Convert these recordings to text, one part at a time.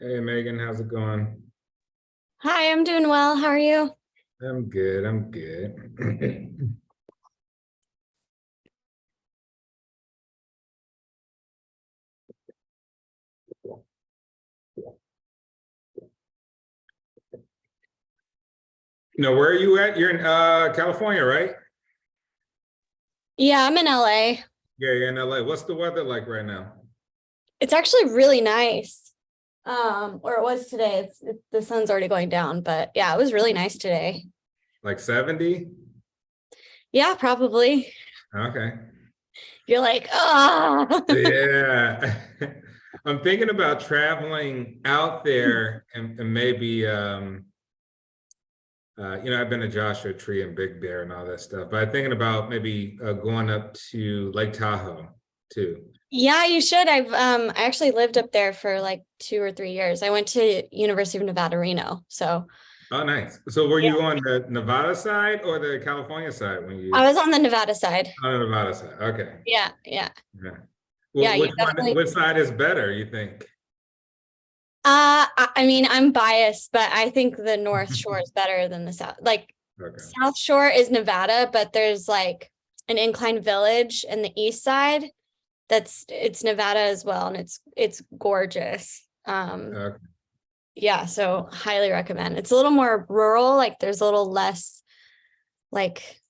Hey Megan, how's it going? Hi, I'm doing well. How are you? I'm good, I'm good. Where are you at? You're in California, right? Yeah, I'm in LA. Yeah, you're in LA. What's the weather like right now? It's actually really nice. Or it was today. The sun's already going down, but yeah, it was really nice today. Like 70? Yeah, probably. Okay. You're like, ah. Yeah. I'm thinking about traveling out there and maybe I've been to Joshua Tree and Big Bear and all that stuff, but I'm thinking about maybe going up to Lake Tahoe too. Yeah, you should. I actually lived up there for like 2 or 3 years. I went to University of Nevada, Reno. So Oh, nice. So were yeah, you on the Nevada side or the California side when I you was on the Nevada side. on the Nevada side? Okay. Yeah, yeah. Yeah. Yeah, Well, you which one, definitely which side is better, you think? I mean, I'm biased, but I think the North Shore is better than the South. Like Okay. South Shore is Nevada, but there's like an incline village in the east side it's Nevada as well, and it's gorgeous. Okay. Yeah, so highly recommend. It's a little more rural, like there's a little less like,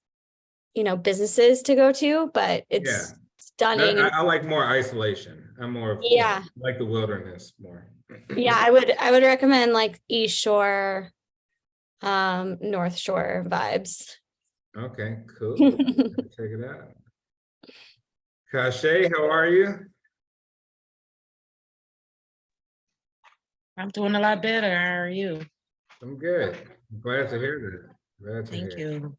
businesses to go to, but Yeah. it's stunning. I like more isolation. I'm more of, Yeah. like the wilderness more. Yeah, I would recommend like East Shore, North Shore vibes. Okay, cool. Check it out. Kashay, how are you? I'm doing a lot better. How are you? I'm good. I'm glad to hear that. Glad to Thank hear. you.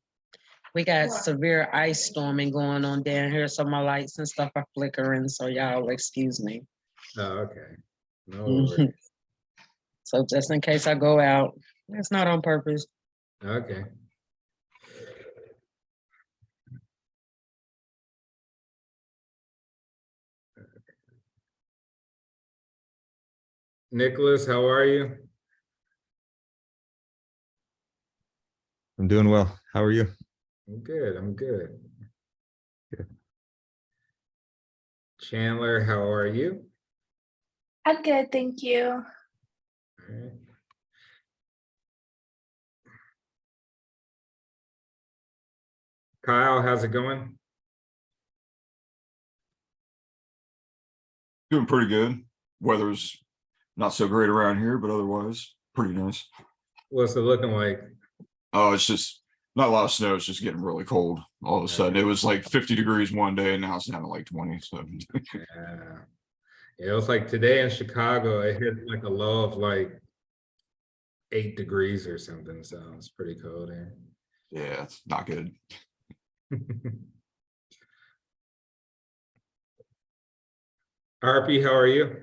We got severe ice storming going on down here, so my lights and stuff are flickering, so y'all excuse me. Oh, okay. No worries. So just in case I go out, it's not on purpose. Okay. Nicholas, how are you? I'm doing well. How are you? I'm good. I'm good. Good. Chandler, how are you? I'm good, thank you. All right. Kyle, how's it going? Doing pretty good. Weather's not so great around here, but otherwise pretty nice. What's it looking like? Oh, it's just not a lot of snow. It's just getting really cold. All of a sudden, it was like 50 degrees one day, and now it's down to like 20. So Yeah. It was like today in Chicago, it hit like a low of like 8 degrees or something. So it's pretty cold here. yeah, it's not good. Harpy, how are you?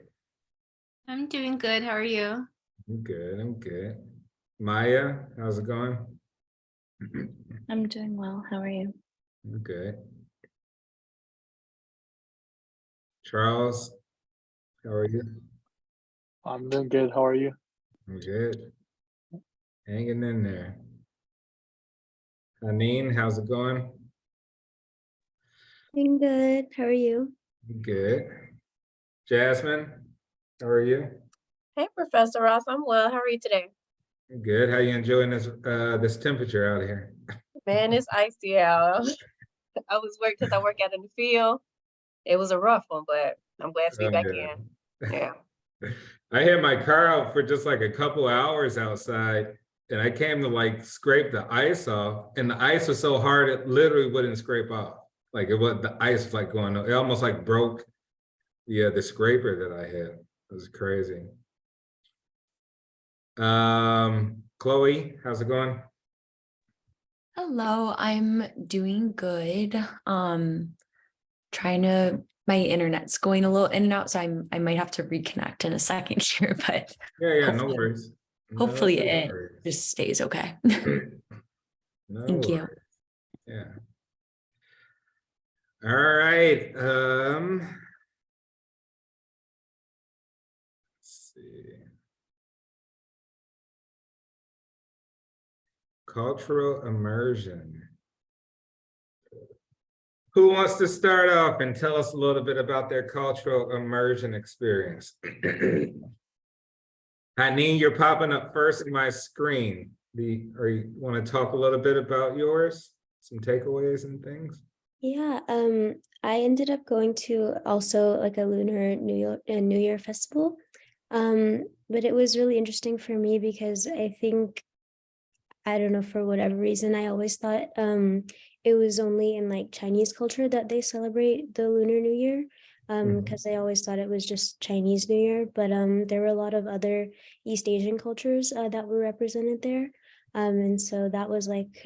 I'm doing good. How are you? I'm good. I'm good. Maya, how's it going? I'm doing well. How are you? I'm good. Charles, how are you? I'm doing good. How are you? I'm good. Hanging in there. Haneen, how's it going? Doing good. How are you? I'm good. Jasmine, how are you? Hey, Professor Ross, I'm well. How are you today? I'm good. How you enjoying this temperature out here? Man, it's icy out. I was working because I work out in the field. It was a rough one, but I'm glad to be Oh, back yeah. in. Yeah. I had my car out for just like a couple hours outside, and I came to like scrape the ice off, and the ice was so hard it literally wouldn't scrape off. Like it was the ice was like going on. It almost like broke the scraper that I had. It was crazy. Chloe, how's it going? Hello, I'm doing good. My internet's going a little in and out, so I might have to reconnect in a second here, but Yeah, no hopefully, worries. hopefully No it worries. just stays okay. No Thank you. worries. Yeah. All right. Let's see. cultural immersion. Who wants to start off and tell us a little bit about their cultural immersion experience? Haneen, you're popping up first in my screen. Or you want to talk a little bit about yours? Some takeaways and things? Yeah, I ended up going to also like a Lunar New Year festival. But it was really interesting for me because I think, I don't know, for whatever reason, I always thought it was only in like Chinese culture that they celebrate the Lunar New Year. Because I always thought it was just Chinese New Year, but there were a lot of other East Asian cultures that were represented there. And so that was like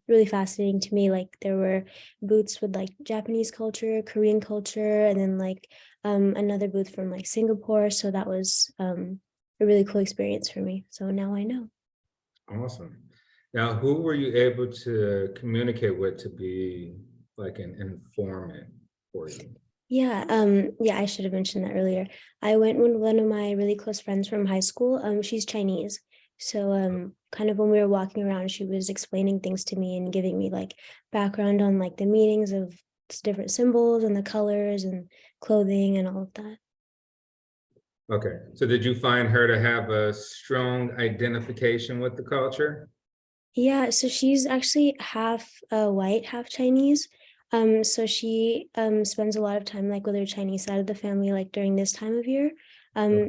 really fascinating to me. Like there were booths with like Japanese culture, Korean culture, and then like another booth from like Singapore. So that was a really cool experience for me. So now I know. Awesome. Now, who were you able to communicate with to be like an informant for you? Yeah, I should have mentioned that earlier. I went with one of my really close friends from high school. She's Chinese. So kind of when we were walking around, she was explaining things to me and giving me like background on like the meanings of different symbols and the colors and clothing and all of that. Okay, so did you find her to have a strong identification with the culture? Yeah, so she's actually half white, half Chinese. So she spends a lot of time like with her Chinese side of the family, like during this time of year.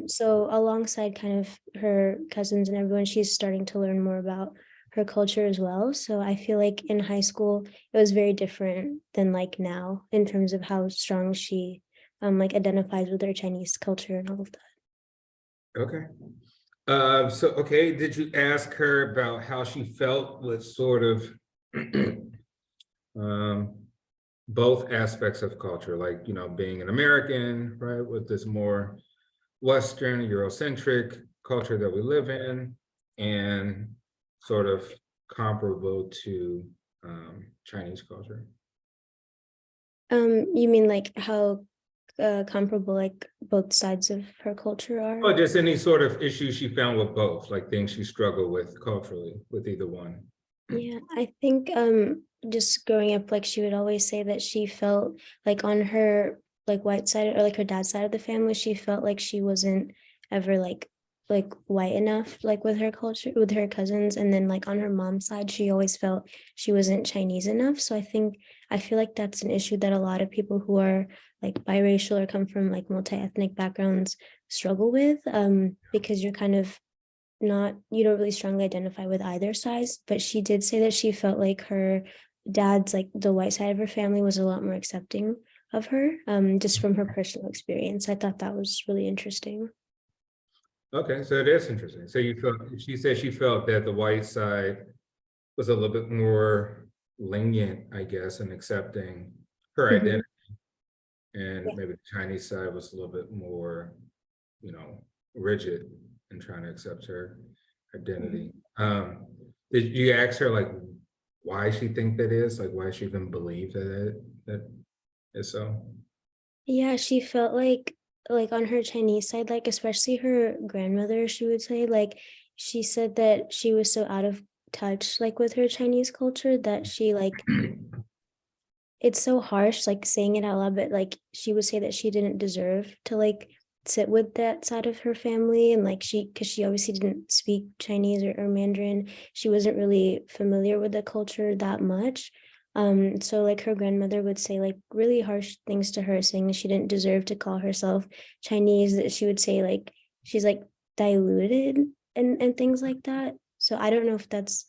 So alongside kind of her cousins and everyone, she's starting to learn more about her culture as well. So I feel like in high school, it was very different than like now in terms of how strong she like identifies with her Chinese culture and all of that. Okay. Okay, did you ask her about how she felt with sort of both aspects of culture, like, you know, being an American, right, with this more Western, Eurocentric culture that we live in, and sort of comparable to Chinese culture? You mean like how comparable like both sides of her culture are? Or just any sort of issues she found with both, like things she struggled with culturally with either one? Yeah, I think just growing up, like she would always say that she felt like on her like white side or like her dad's side of the family, she felt like she wasn't ever like white enough like with her culture with her cousins, and then like on her mom's side she always felt she wasn't Chinese enough. So I feel like that's an issue that a lot of people who are like biracial or come from like multi-ethnic backgrounds struggle with, because you're kind of not, you don't really strongly identify with either size. But she did say that she felt like her dad's, like the white side of her family, was a lot more accepting of her, just from her personal experience. I thought that was really interesting. Okay, so it is interesting. So you felt, she said she felt that the white side was a little bit more lenient, I guess, in accepting her identity. And maybe the Chinese side was a little bit more, you know, rigid in trying to accept her identity. Did you ask her like why she think that is, like why she even believe that is so? Yeah, she felt like on her Chinese side, like especially her grandmother, she would say, like she said that she was so out of touch like with her Chinese culture that she like it's so harsh like saying it out loud, but like she would say that she didn't deserve to like sit with that side of her family, and like because she obviously didn't speak Chinese or Mandarin, she wasn't really familiar with the culture that much. So like her grandmother would say like really harsh things to her, saying she didn't deserve to call herself Chinese, that she would say like she's like diluted and things like that. So I don't know if that's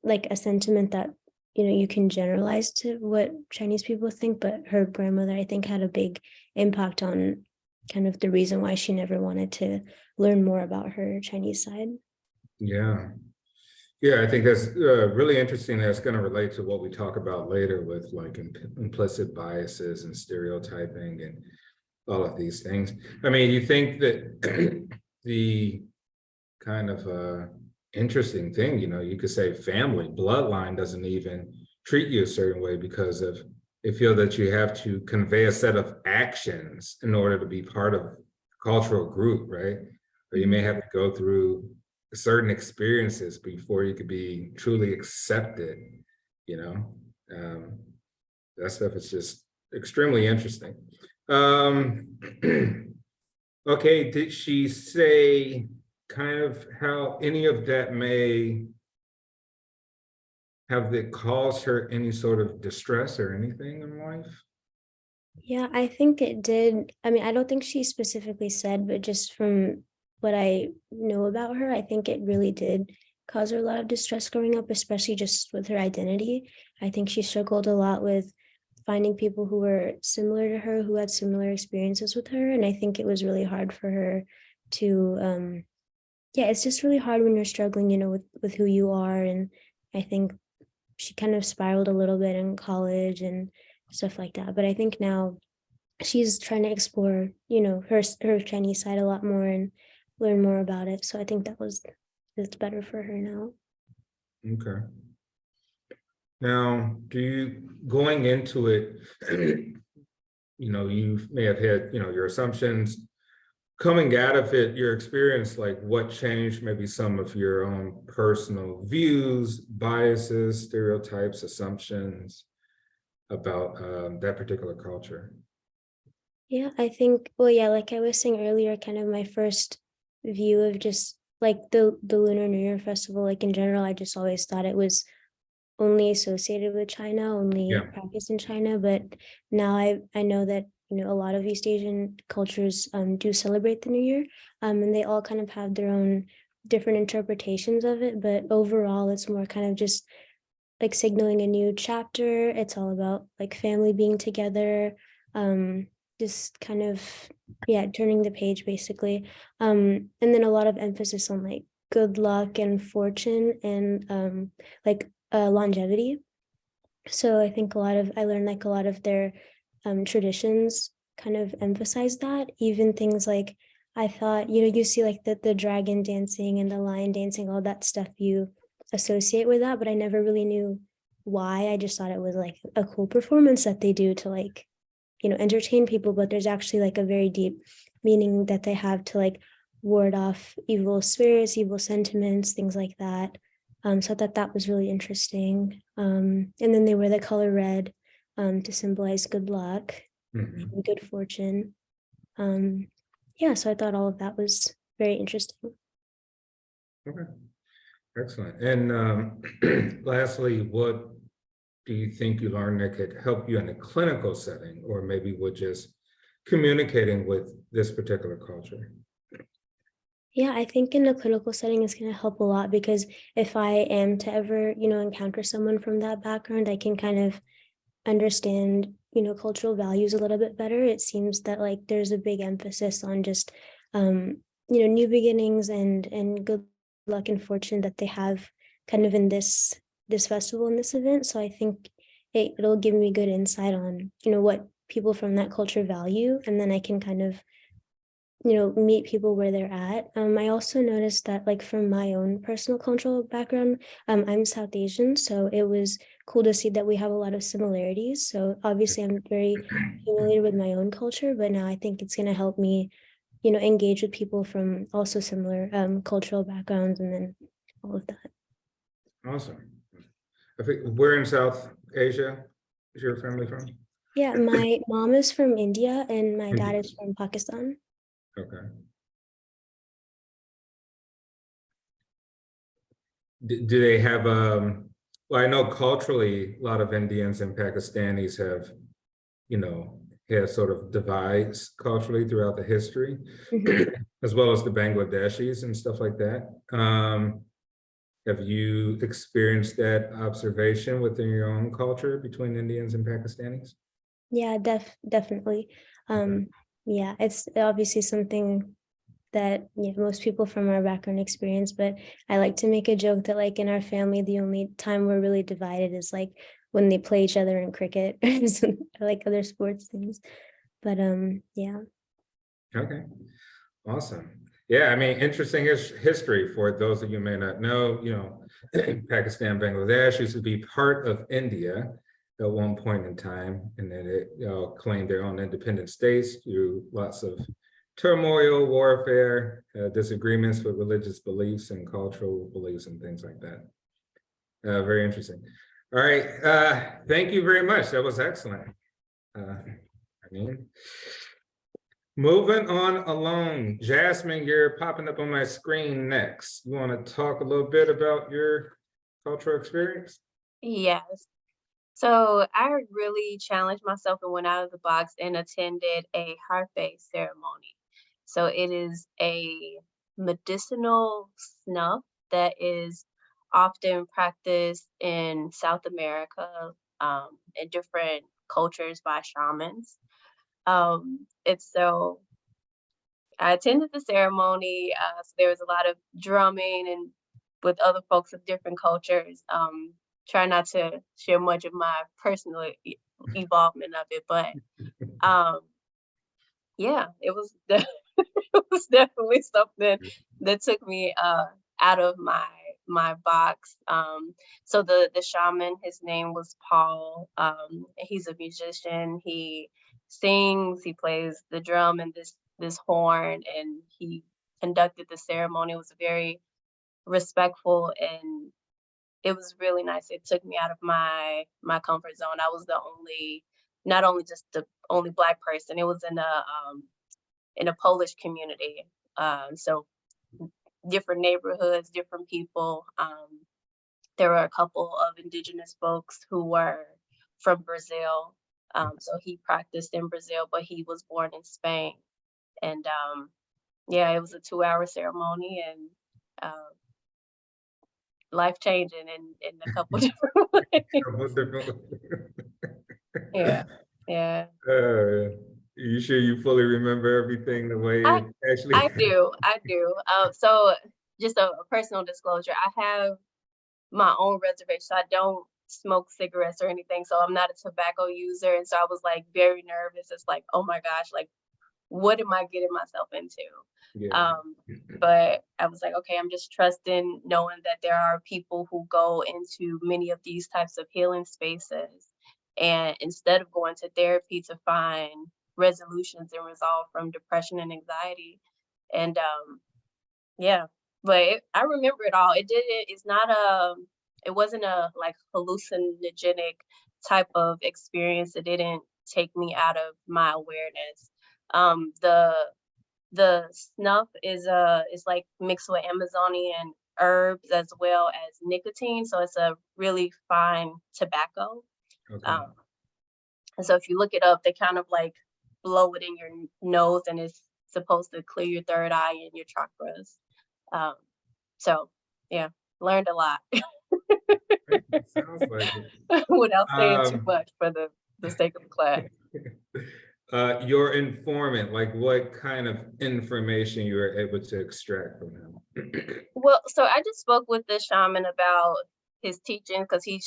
like a sentiment that, you know, you can generalize to what Chinese people think, but her grandmother, I think, had a big impact on kind of the reason why she never wanted to learn more about her Chinese side. Yeah. Yeah, I think that's really interesting. That's going to relate to what we talk about later with like implicit biases and stereotyping and all of these things. I mean, you think that the kind of interesting thing, you know, you could say family, bloodline doesn't even treat you a certain way because of they feel that you have to convey a set of actions in order to be part of a cultural group, right? Or you may have to go through certain experiences before you could be truly accepted, you know. That stuff is just extremely interesting. Okay, did she say kind of how any of that may have that caused her any sort of distress or anything in life? Yeah, I think it did. I mean, I don't think she specifically said, but just from what I know about her, I think it really did cause her a lot of distress growing up, especially just with her identity. I think she struggled a lot with finding people who were similar to her, who had similar experiences with her. And I think it was really hard for her to, yeah, it's just really hard when you're struggling, you know, with who you are. And I think she kind of spiraled a little bit in college and stuff like that. But I think now she's trying to explore, you know, her Chinese side a lot more and learn more about it. So I think it's better for her now. Okay. Now, going into it, you know, you may have had, you know, your assumptions. Coming out of it, your experience, like what changed maybe some of your own personal views, biases, stereotypes, assumptions about that particular culture? Yeah, I think, well, yeah, like I was saying earlier, kind of my first view of just like the Lunar New Year festival, like in general, I just always thought it was only associated with China, only Yeah. practiced in China. But now I know that, you know, a lot of East Asian cultures do celebrate the New Year, and they all kind of have their own different interpretations of it. But overall, it's more kind of just like signaling a new chapter. It's all about like family being together, just kind of, yeah, turning the page basically. And then a lot of emphasis on like good luck and fortune and like longevity. So I think I learned like a lot of their traditions kind of emphasize that. Even things like I thought, you know, you see like the dragon dancing and the lion dancing, all that stuff you associate with that, but I never really knew why. I just thought it was like a cool performance that they do to like, you know, entertain people, but there's actually like a very deep meaning that they have to like ward off evil spirits, evil sentiments, things like that. So I thought that was really interesting. And then they wear the color red to symbolize good luck Mhm. and good fortune. Yeah, so I thought all of that was very interesting. Okay, excellent. And lastly, what do you think you learned that could help you in a clinical setting, or maybe with just communicating with this particular culture? Yeah, I think in a clinical setting it's going to help a lot because if I am to ever, you know, encounter someone from that background, I can kind of understand, you know, cultural values a little bit better. It seems that like there's a big emphasis on just you know, new beginnings and good luck and fortune that they have kind of in this festival and this event. So I think it'll give me good insight on, you know, what people from that culture value, and then I can kind of, you know, meet people where they're at. I also noticed that like from my own personal cultural background, I'm South Asian, so it was cool to see that we have a lot of similarities. So obviously I'm very familiar with my own culture, but now I think it's going to help me, you know, engage with people from also similar cultural backgrounds and then all of that. Awesome. I think where in South Asia is your family from? Yeah, my mom is from India and my dad India. is from Pakistan. Okay. Do they have, well, I know culturally, a lot of Indians and Pakistanis have, you know, had sort of divides culturally throughout the history, Mhm. as well as the Bangladeshis and stuff like that. Have you experienced that observation within your own culture between Indians and Pakistanis? Yeah, definitely. Yeah, it's obviously something that, yeah, most people from our background experience, but I like to make a joke that like in our family, the only time we're really divided is like when they play each other in cricket or like other sports things. But yeah. Okay, awesome. Yeah, I mean, interesting history for those of you who may not know, you know, Pakistan, Bangladesh used to be part of India at one point in time, and then it claimed their own independent states through lots of turmoil, warfare, disagreements with religious beliefs and cultural beliefs and things like that. Very interesting. All right, thank you very much. That was excellent. I mean, moving on along, Jasmine, you're popping up on my screen next. You want to talk a little bit about your cultural experience? Yes. So I really challenged myself and went out of the box and attended a harpe ceremony. So it is a medicinal snuff that is often practiced in South America, in different cultures by shamans. It's so I attended the ceremony. So there was a lot of drumming and with other folks of different cultures. Try not to share much of my personal involvement of it, but yeah, it was it was definitely something that took me out of my box. So the shaman, his name was Paul. He's a musician. He sings, he plays the drum and this horn, and he conducted the ceremony. It was very respectful, and it was really nice. It took me out of my comfort zone. I was the only, not only just the only Black person. It was in a Polish community. So different neighborhoods, different people. There were a couple of indigenous folks who were from Brazil. So he practiced in Brazil, but he was born in Spain. And yeah, it was a 2-hour ceremony, and life changing in a couple different ways. Yeah, yeah. You sure you fully remember everything the way it actually? I do. So just a personal disclosure, I have my own reservation. So I don't smoke cigarettes or anything. So I'm not a tobacco user. And so I was like very nervous. It's like, oh my gosh, like, what am I getting myself into? Yeah. But I was like, okay, I'm just trusting, knowing that there are people who go into many of these types of healing spaces, and instead of going to therapy to find resolutions and resolve from depression and anxiety. And yeah, but I remember it all. It wasn't a like hallucinogenic type of experience. It didn't take me out of my awareness. The snuff is like mixed with Amazonian herbs as well as nicotine. So it's a really fine tobacco. Okay. And so if you look it up, they kind of like blow it in your nose, and it's supposed to clear your third eye and your chakras. So yeah, learned a lot. Sounds like it. Without saying too much for the sake of the class. Your informant, like what kind of information you were able to extract from him? Well, so I just spoke with the shaman about his teaching, because he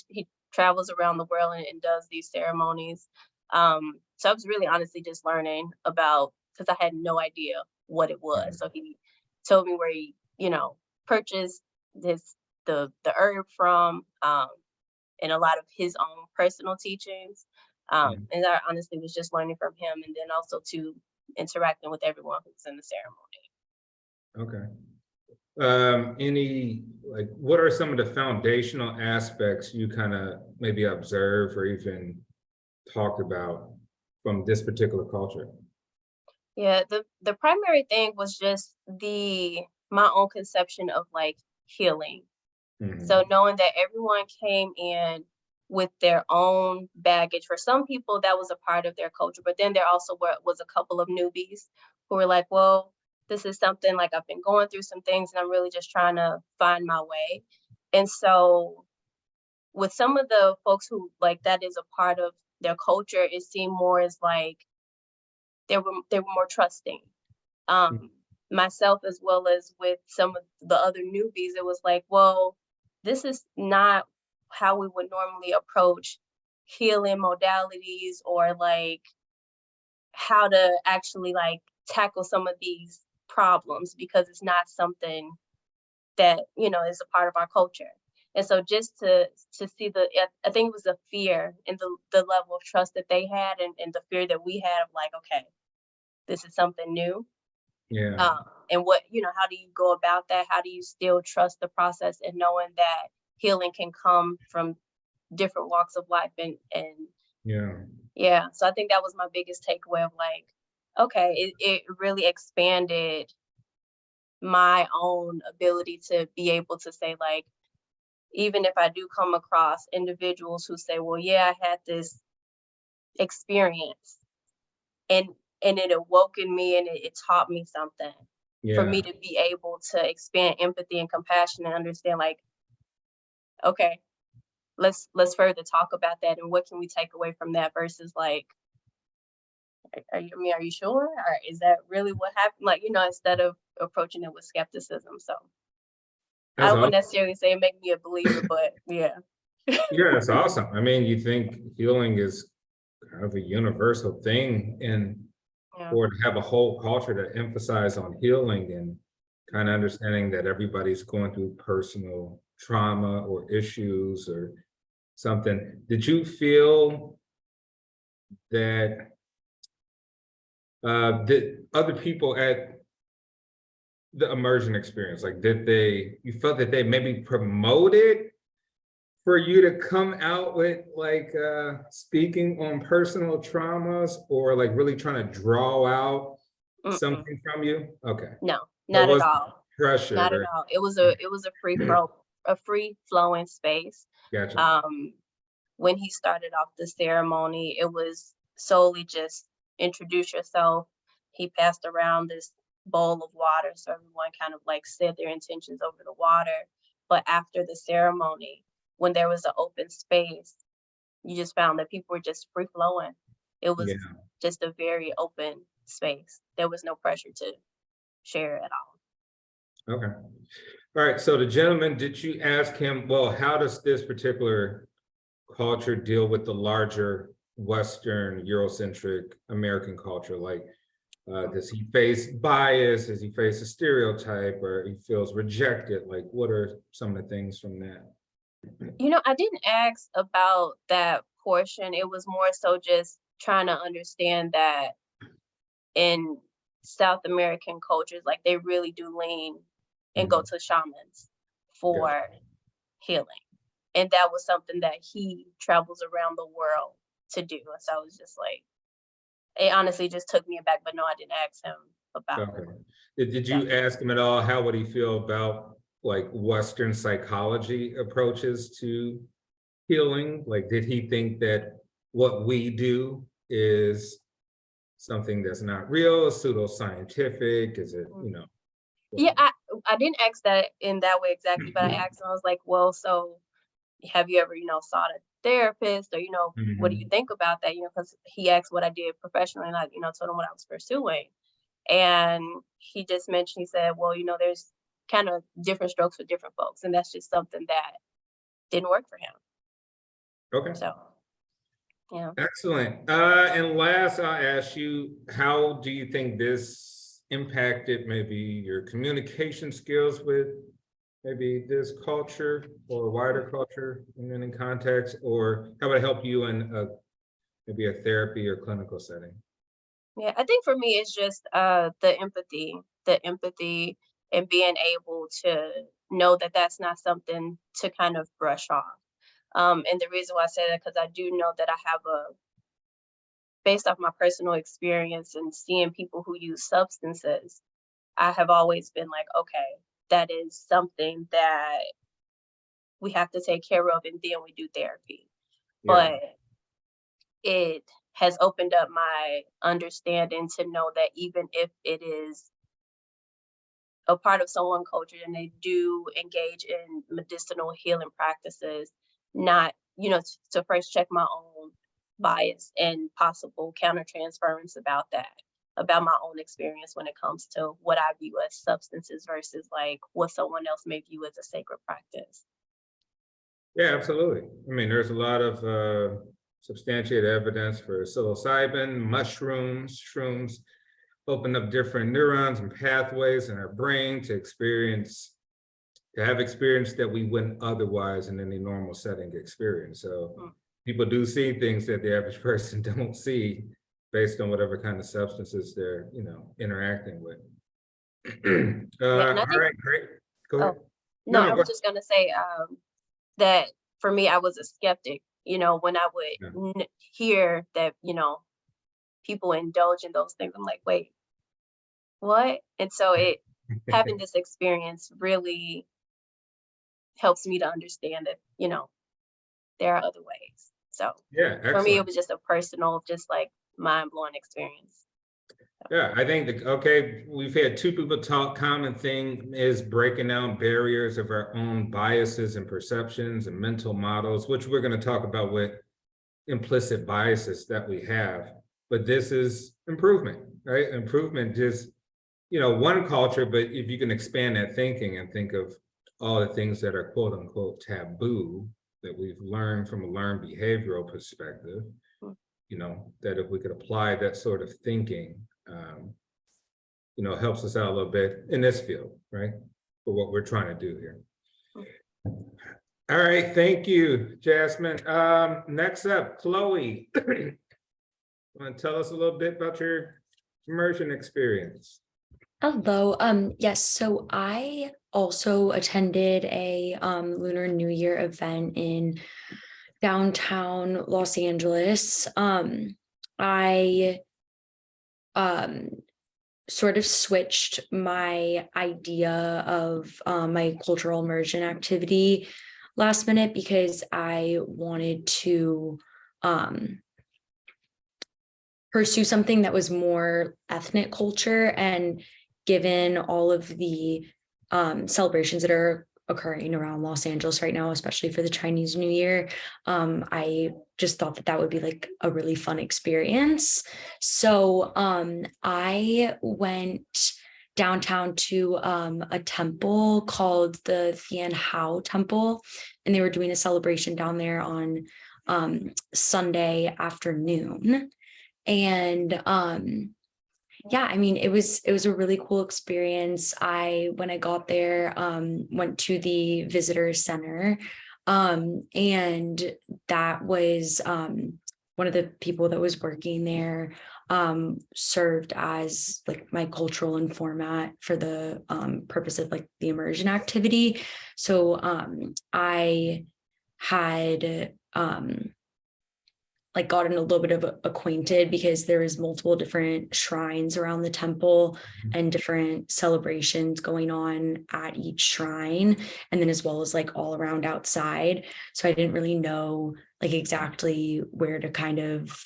travels around the world and does these ceremonies. So I was really honestly just learning about, because I had no idea what it was. So he told me where he, purchased the herb from, and a lot of his own personal teachings. And I honestly was just learning from him, and then also to interacting with everyone who's in the ceremony. Okay. What are some of the foundational aspects you kind of maybe observe or even talked about from this particular culture? Yeah, the primary thing was just my own conception of like healing. So knowing that everyone came in with their own baggage. For some people, that was a part of their culture, but then there also was a couple of newbies who were like, well, this is something like I've been going through some things and I'm really just trying to find my way. And so with some of the folks who like that is a part of their culture, it seemed more as like they were more trusting. Myself, as well as with some of the other newbies, it was like, well, this is not how we would normally approach healing modalities, or like how to actually like tackle some of these problems, because it's not something that is a part of our culture. And so just to see I think it was the fear and the level of trust that they had, and the fear that we had of like, okay, this is something new. Yeah. And what, how do you go about that? How do you still trust the process and knowing that healing can come from different walks of life Yeah. so I think that was my biggest takeaway of like, okay, it really expanded my own ability to be able to say like, even if I do come across individuals who say, well, yeah, I had this experience and it awoke in me and it taught me something. For me to be able to expand empathy and compassion and understand like, okay, let's further talk about that and what can we take away from that versus like, are you sure? Or is that really what happened? Like, instead of approaching it with skepticism. So I That's don't want to awesome. necessarily say it make me a believer, but yeah. Yeah, that's awesome. I mean, you think healing is kind of a universal thing, and Yeah. or to have a whole culture that emphasize on healing and kind of understanding that everybody's going through personal trauma or issues or something. Did you feel that did other people at the immersion experience, like you felt that they maybe promoted for you to come out with like speaking on personal traumas or like really trying to draw out something from you? Okay. No, There not at was all. pressure. Not at all. It was a free flowing space. Gotcha. When he started off the ceremony, it was solely just introduce yourself. He passed around this bowl of water, so everyone kind of like said their intentions over the water. But after the ceremony, when there was an open space, you just found that people were just free flowing. It was just a very open space. There was no pressure to share at all. Okay. All right. So the gentleman, did you ask him, well, how does this particular culture deal with the larger Western Eurocentric American culture? Like, does he face bias? Does he face a stereotype, or he feels rejected? Like, what are some of the things from that? I didn't ask about that portion. It was more so just trying to understand that in South American cultures, like they really do lean and go to shamans for healing. And that was something that he travels around the world to do. And so I was just like, it honestly just took me aback, but no, I didn't ask him about it. Did you ask him at all, how would he feel about like Western psychology approaches to healing? Like, did he think that what we do is something that's not real, pseudoscientific? Is it, Yeah, I didn't ask that in that way exactly, but I asked him, I was like, well, so have you ever, sought a therapist or, what do you think about that? Because he asked what I did professionally and I, told him what I was pursuing. And he just mentioned, he said, well, there's kind of different strokes for different folks. And that's just something that didn't work for him. Okay. So, yeah. Excellent. And last, I'll ask you, how do you think this impacted maybe your communication skills with maybe this culture or wider culture and in context, or how would it help you in maybe a therapy or clinical setting? Yeah, I think for me, it's just the empathy and being able to know that that's not something to kind of brush off. And the reason why I say that, because I do know that I have based off my personal experience and seeing people who use substances, I have always been like, okay, that is something that we have to take care of, and then we do therapy. But it has opened up my understanding to know that even if it is a part of someone's culture and they do engage in medicinal healing practices, not, to first check my own bias and possible countertransference about that, about my own experience when it comes to what I view as substances versus like what someone else may view as a sacred practice. Yeah, absolutely. I mean, there's a lot of substantiated evidence for psilocybin, mushrooms, shrooms open up different neurons and pathways in our brain to have experience that we wouldn't otherwise in any normal setting experience. So people do see things that the average person don't see based on whatever kind of substances they're, interacting with. and All I think, right, great. Go ahead. no, I go was just gonna say that for me, I was a skeptic, when I would hear that, people indulge in those things. I'm like, wait, what? And so having this experience really helps me to understand that, there are other ways. So Yeah, for me, it excellent. was just a personal, just like mind-blowing experience. Yeah, I think okay, we've had two people talk. Common thing is breaking down barriers of our own biases and perceptions and mental models, which we're going to talk about with implicit biases that we have. But this is improvement, right? Improvement just, one culture, but if you can expand that thinking and think of all the things that are quote unquote taboo that we've learned from a learned behavioral perspective, that if we could apply that sort of thinking, helps us out a little bit in this field, right? For what we're trying to do here. All right, thank you, Jasmine. Next up, Chloe. Want to tell us a little bit about your immersion experience? Hello. Yes, so I also attended a Lunar New Year event in downtown Los Angeles. I sort of switched my idea of my cultural immersion activity last minute because I wanted to pursue something that was more ethnic culture, and given all of the celebrations that are occurring around Los Angeles right now, especially for the Chinese New Year, I just thought that that would be like a really fun experience. So I went downtown to a temple called the Tian Hao Temple, and they were doing a celebration down there on Sunday afternoon. And yeah, I mean, it was a really cool experience. When I got there, went to the visitor center, and that was one of the people that was working there served as like my cultural informant for the purpose of like the immersion activity. So I had like gotten a little bit of acquainted because there was multiple different shrines around the temple and different celebrations going on at each shrine, and then as well as like all around outside. So I didn't really know like exactly where to kind of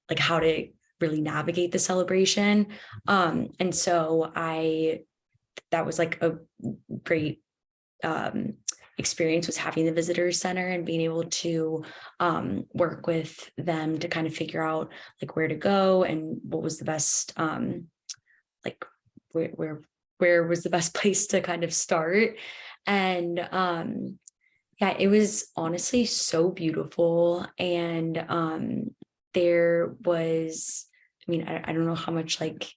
like how to really navigate the celebration. And so that was like a great experience, was having the visitors center and being able to work with them to kind of figure out like where to go and what was the best like where was the best place to kind of start. And yeah, it was honestly so beautiful. And there was, I mean, I don't know how much like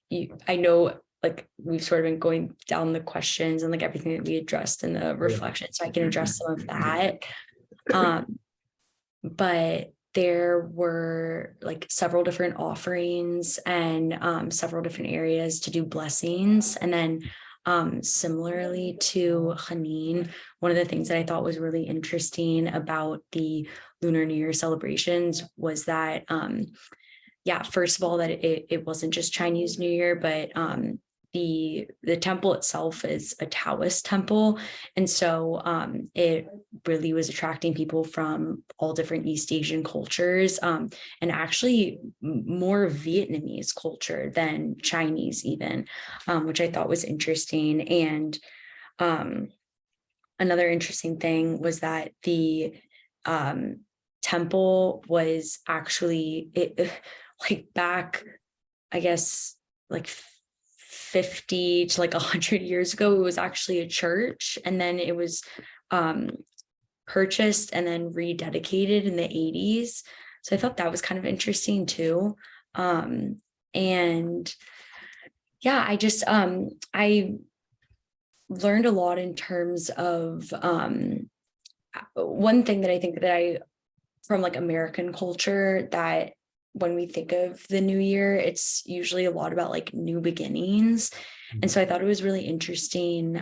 I know like we've sort of been going down the questions and like everything that we addressed in the reflection, so I can address some of that. But there were like several different offerings and several different areas to do blessings. And then similarly to Hanin, one of the things that I thought was really interesting about the Lunar New Year celebrations was that yeah, first of all, that it wasn't just Chinese New Year, but the temple itself is a Taoist temple. And so it really was attracting people from all different East Asian cultures, and actually more Vietnamese culture than Chinese even, which I thought was interesting. And another interesting thing was that the temple was actually like back, I guess, like 50 to like 100 years ago, it was actually a church, and then it was purchased and then rededicated in the 80s. So I thought that was kind of interesting too. And yeah, I just I learned a lot in terms of one thing that I think that I from like American culture that when we think of the new year, it's usually a lot about like new beginnings. And so I thought it was really interesting.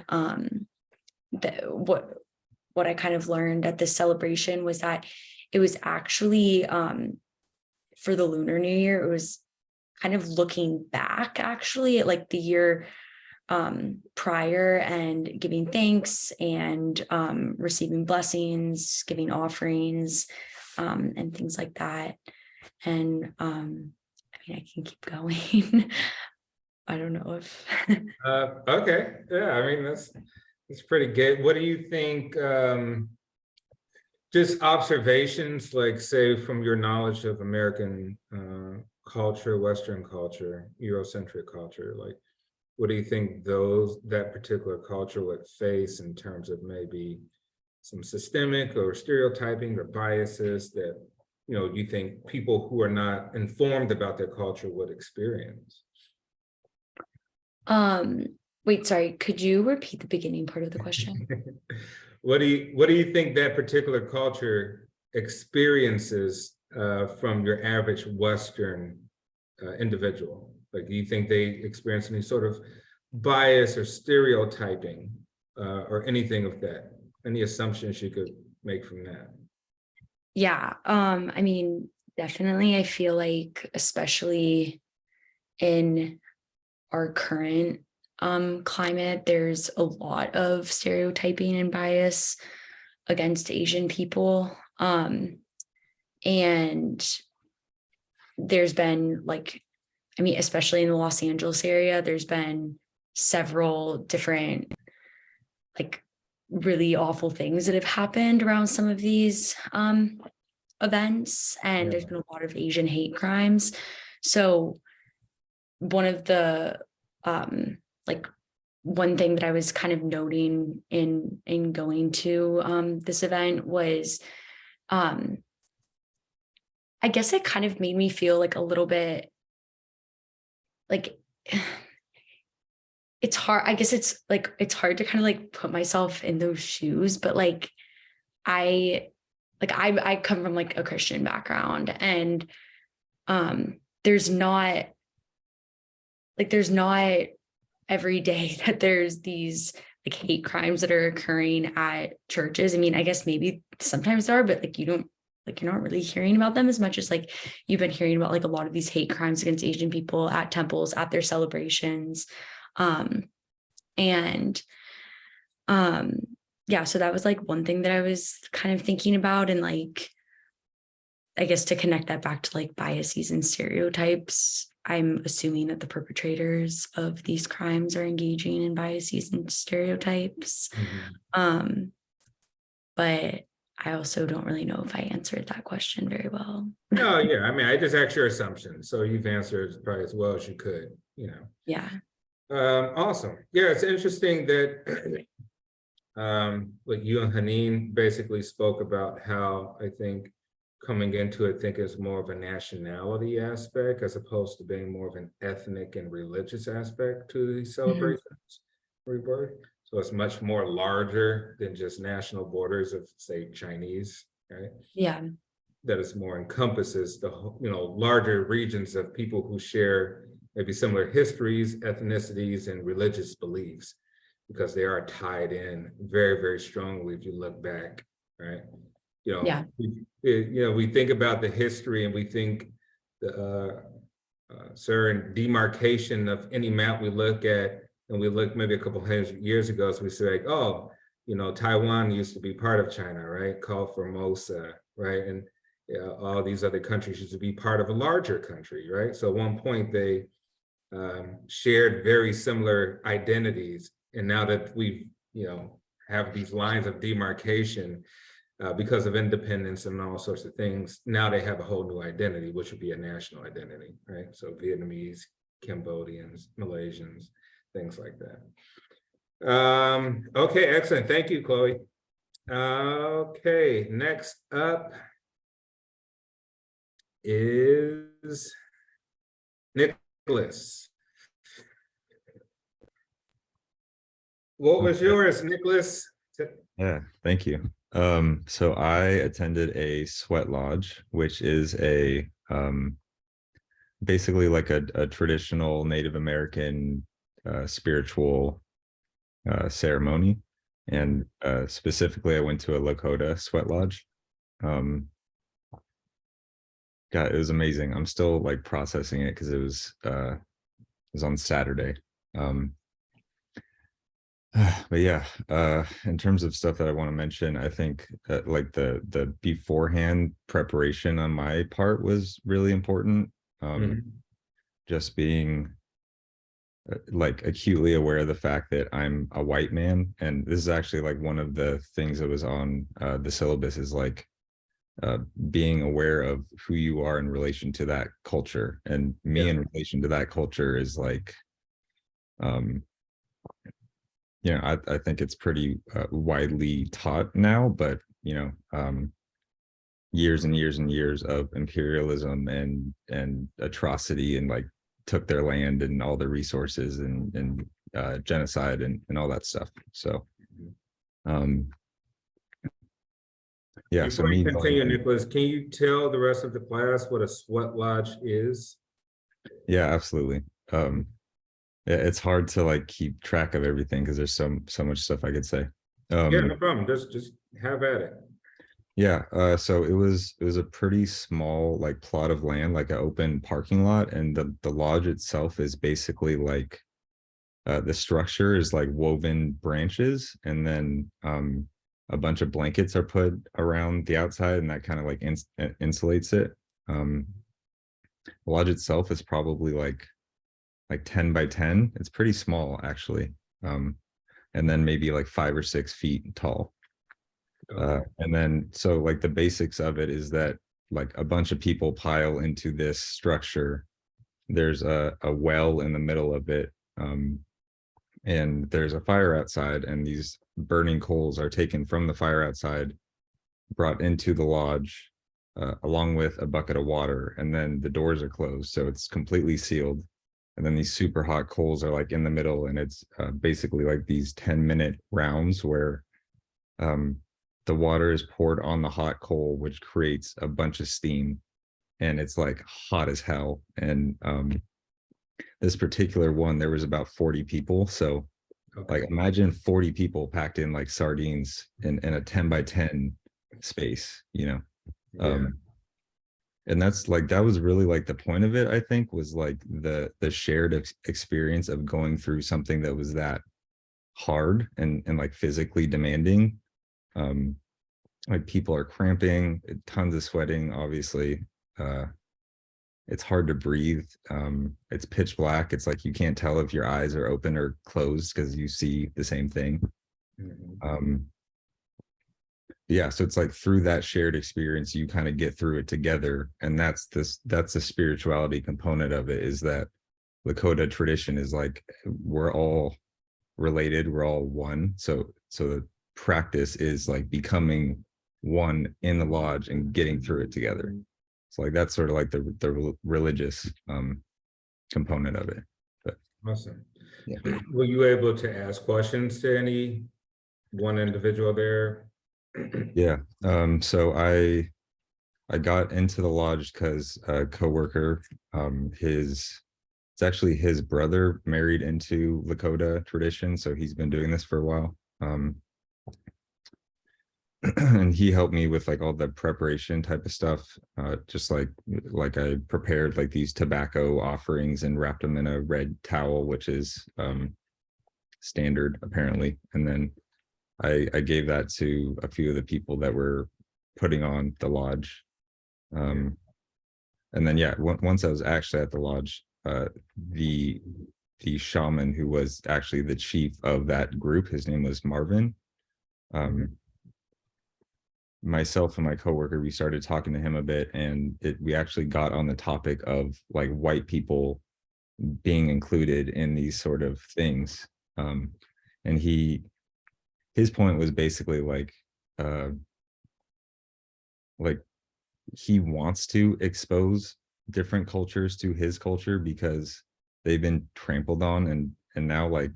That what I kind of learned at this celebration was that it was actually for the Lunar New Year, it was kind of looking back actually at like the year prior and giving thanks and receiving blessings, giving offerings, and things like that. And I mean, I can keep going. I don't know if Okay, yeah, I mean, that's pretty good. What do you think, just observations, like say from your knowledge of American culture, Western culture, Eurocentric culture, like what do you think that particular culture would face in terms of maybe some systemic or stereotyping or biases that, you know, you think people who are not informed about their culture would experience? wait, sorry, could you repeat the beginning part of the question? What do you think that particular culture experiences from your average Western individual? Like, do you think they experience any sort of bias or stereotyping or anything of that? Any assumptions you could make from that? Yeah, I mean, definitely, I feel like, especially in our current climate, there's a lot of stereotyping and bias against Asian people. And there's been like, I mean, especially in the Los Angeles area, there's been several different like really awful things that have happened around some of these events, and there's been a lot of Asian hate crimes. So one of the like one thing that I was kind of noting in going to this event was I guess it kind of made me feel like a little bit like it's hard. I guess it's hard to kind of like put myself in those shoes, but like I come from like a Christian background, and there's not every day that there's these like hate crimes that are occurring at churches. I mean, I guess maybe sometimes there are, but like you're not really hearing about them as much as like you've been hearing about like a lot of these hate crimes against Asian people at temples, at their celebrations. Yeah, so that was like one thing that I was kind of thinking about, and like I guess to connect that back to like biases and stereotypes, I'm assuming that the perpetrators of these crimes are engaging in biases and stereotypes. But I also don't really know if I answered that question very well. No, yeah, I mean, I just asked your assumptions, so you've answered probably as well as you could, you know. Yeah. Awesome. Yeah, it's interesting that like you and Haneen basically spoke about how I think coming into it, I think it's more of a nationality aspect as opposed to being more of an ethnic and religious aspect to these celebrations. Rebirth. So it's much more larger than just national borders of, say, Chinese, right? Yeah. That is more encompasses the, you know, larger regions of people who share maybe similar histories, ethnicities, and religious beliefs, because they are tied in very, very strongly if you look back, right? You know, Yeah. We think about the history and we think the certain demarcation of any map we look at, and we look maybe a couple hundred years ago, so we say like, oh, you know, Taiwan used to be part of China, right? Called Formosa, right? And all these other countries used to be part of a larger country, right? So at one point they shared very similar identities. And now that we, you know, have these lines of demarcation because of independence and all sorts of things, now they have a whole new identity, which would be a national identity, right? So Vietnamese, Cambodians, Malaysians, things like that. Okay, excellent. Thank you, Chloe. Okay, next up is Nicholas. What was yours, Nicholas? Yeah, thank you. So I attended a sweat lodge, which is a basically like a traditional Native American spiritual ceremony. And specifically, I went to a Lakota sweat lodge. God, it was amazing. I'm still like processing it because it was on Saturday. But yeah, in terms of stuff that I want to mention, I think like the beforehand preparation on my part was really important. Just being like acutely aware of the fact that I'm a white man, and this is actually like one of the things that was on the syllabus is like being aware of who you are in relation to that culture, and me in relation to that culture is like you know, I think it's pretty widely taught now, but you know, years and years and years of imperialism and atrocity, and like took their land and all their resources, and genocide and all that stuff. So yeah, so Before me you continue, going, Nicholas, can you tell the rest of the class what a sweat lodge is? yeah, absolutely. It's hard to like keep track of everything because there's so much stuff I could say. Yeah, no problem. Just have at it. Yeah, so it was a pretty small like plot of land, like an open parking lot, and the lodge itself is basically like the structure is like woven branches, and then a bunch of blankets are put around the outside, and that kind of like insulates it. The lodge itself is probably like 10 by 10. It's pretty small actually. And then maybe like 5 or 6 feet tall. And then so like the basics of it is that like a bunch of people pile into this structure. There's a well in the middle of it, and there's a fire outside, and these burning coals are taken from the fire outside, brought into the lodge, along with a bucket of water, and then the doors are closed, so it's completely sealed. And then these super hot coals are like in the middle, and it's basically like these 10-minute rounds where the water is poured on the hot coal, which creates a bunch of steam, and it's like hot as hell. And this particular one, there was about 40 people. So like imagine 40 people packed in like sardines in a 10 by 10 space, you know? And that's like, that was really like the point of it, I think, was like the shared experience of going through something that was that hard and like physically demanding. Like people are cramping, tons of sweating, obviously. It's hard to breathe. It's pitch black. It's like you can't tell if your eyes are open or closed because you see the same thing. Yeah, so it's like through that shared experience, you kind of get through it together. And that's the spirituality component of it, is that Lakota tradition is like, we're all related, we're all one. So the practice is like becoming one in the lodge and getting through it together. So like that's sort of like the religious component of it. But awesome. Yeah. Were you able to ask questions to any one individual there? Yeah. So I got into the lodge because a coworker, it's actually his brother married into Lakota tradition, so he's been doing this for a while. And he helped me with like all the preparation type of stuff. Just like I prepared like these tobacco offerings and wrapped them in a red towel, which is standard apparently. And then I gave that to a few of the people that were putting on the lodge. And then yeah, once I was actually at the lodge, the shaman who was actually the chief of that group, his name was Marvin. Myself and my coworker, we started talking to him a bit, and we actually got on the topic of like white people being included in these sort of things. And his point was basically like he wants to expose different cultures to his culture because they've been trampled on, and now like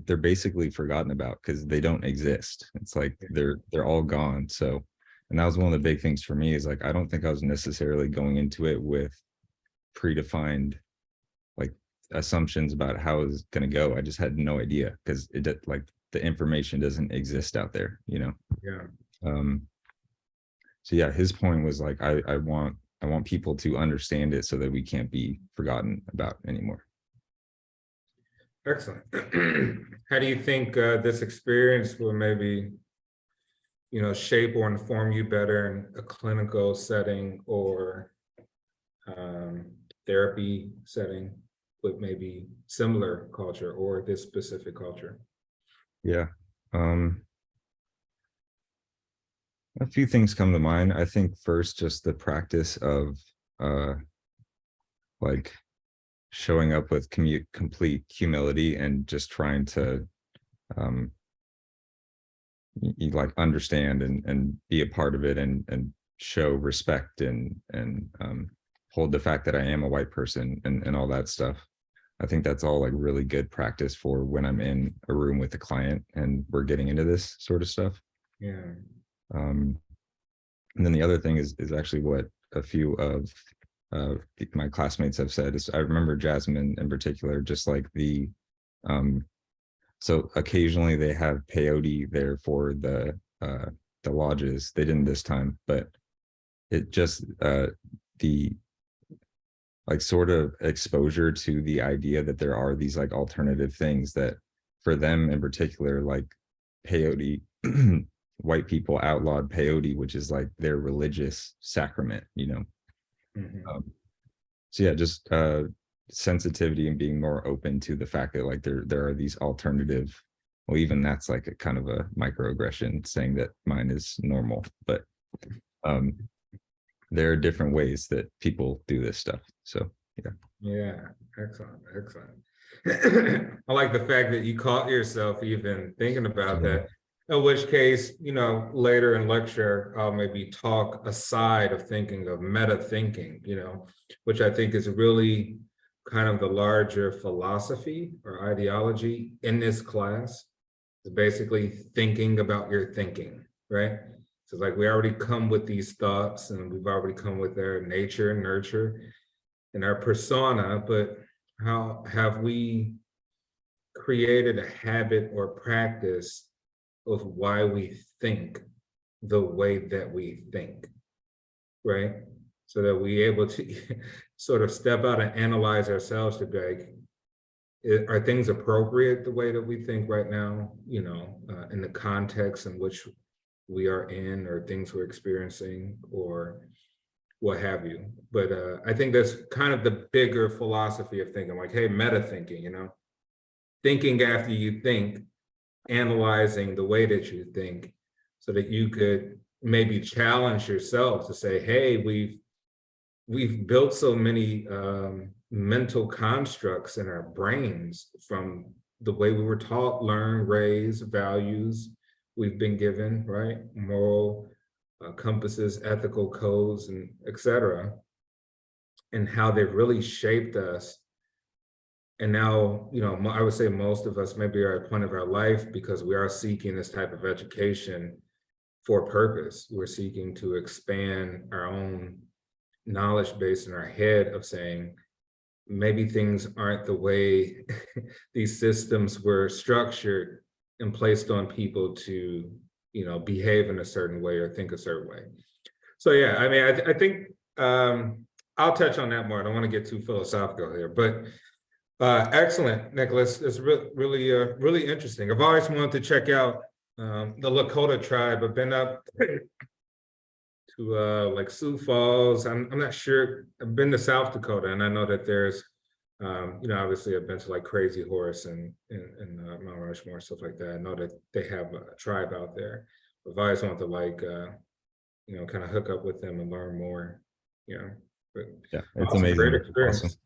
they're basically forgotten about because they don't exist. It's like they're all gone. So, and that was one of the big things for me, is like I don't think I was necessarily going into it with predefined like assumptions about how it's going to go. I just had no idea because like the information doesn't exist out there, you know? Yeah. So yeah, his point was like, I want people to understand it so that we can't be forgotten about anymore. Excellent. How do you think this experience will maybe, shape or inform you better in a clinical setting or therapy setting with maybe similar culture or this specific culture? Yeah. A few things come to mind. I think first, just the practice of like showing up with complete humility and just trying to like understand and be a part of it and show respect and hold the fact that I am a white person and all that stuff. I think that's all like really good practice for when I'm in a room with a client and we're getting into this sort of stuff. Yeah. And then the other thing is actually what a few of my classmates have said is I remember Jasmine in particular, just like so occasionally they have peyote there for the lodges. They didn't this time, but it just the like sort of exposure to the idea that there are these like alternative things that for them in particular, like peyote, white people outlawed peyote, which is like their religious sacrament, you know? So yeah, just sensitivity and being more open to the fact that like there are these alternative, well, even that's like a kind of a microaggression saying that mine is normal, but there are different ways that people do this stuff. So Yeah, excellent. I like the fact that you caught yourself even thinking about that. In which case, later in lecture, I'll maybe talk aside of thinking of meta thinking, which I think is really kind of the larger philosophy or ideology in this class. Is basically thinking about your thinking, right? So it's like we already come with these thoughts and we've already come with their nature and nurture and our persona, but how have we created a habit or practice of why we think the way that we think, right? So that we're able to sort of step out and analyze ourselves to be like, are things appropriate the way that we think right now, in the context in which we are in or things we're experiencing or what have you. But I think that's kind of the bigger philosophy of thinking, like, hey, meta thinking, thinking after you think, analyzing the way that you think so that you could maybe challenge yourself to say, hey, we've built so many mental constructs in our brains from the way we were taught, learned, raised, values we've been given, right? Moral compasses, ethical codes, and et cetera, and how they've really shaped us. And now, I would say most of us maybe are at a point of our life because we are seeking this type of education for a purpose. We're seeking to expand our own knowledge base in our head of saying, maybe things aren't the way these systems were structured and placed on people to, behave in a certain way or think a certain way. So yeah, I mean, I think I'll touch on that more. I don't want to get too philosophical here, but excellent, Nicholas. It's really interesting. I've always wanted to check out the Lakota tribe. I've been up to like Sioux Falls. I'm not sure. I've been to South Dakota, and I know that there's, obviously I've been to like Crazy Horse and Mount Rushmore, stuff like that. I know that they have a tribe out there. I've always wanted to like, kind of hook up with them and learn more. But yeah, it's awesome, amazing. great experience. Awesome.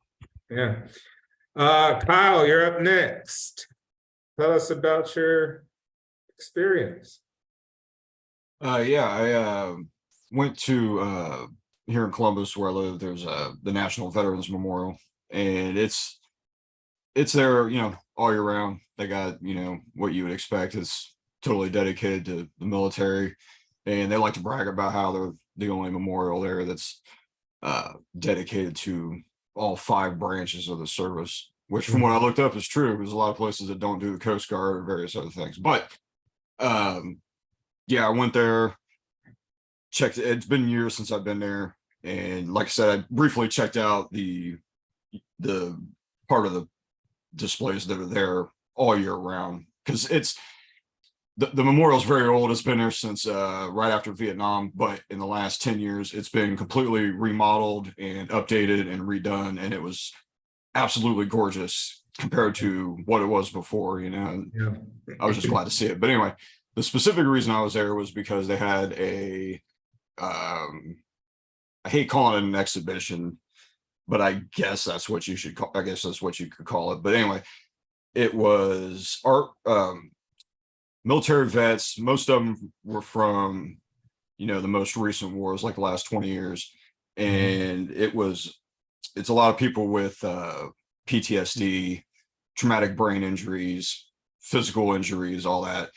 Yeah. Kyle, you're up next. Tell us about your experience. I went to here in Columbus where I live. There's the National Veterans Memorial, and it's there, all year round. They got, what you would expect. It's totally dedicated to the military, and they like to brag about how they're the only memorial there that's dedicated to all 5 branches of the service, which from what I looked up is true. There's a lot of places that don't do the Coast Guard or various other things. But yeah, I went there, checked. It's been years since I've been there. And like I said, I briefly checked out the part of the displays that are there all year round, because it's the memorial is very old. It's been there since right after Vietnam, but in the last 10 years, it's been completely remodeled and updated and redone, and it was absolutely gorgeous compared to what it was before, you know. And Yeah. I was just glad to see it. But anyway, the specific reason I was there was because they had a I hate calling it an exhibition, but I guess that's what you should call, I guess that's what you could call it. But anyway, it was art, military vets. Most of them were from, you know, the most recent wars, like the last 20 years. And it's a lot of people with PTSD, traumatic brain injuries, physical injuries, all that.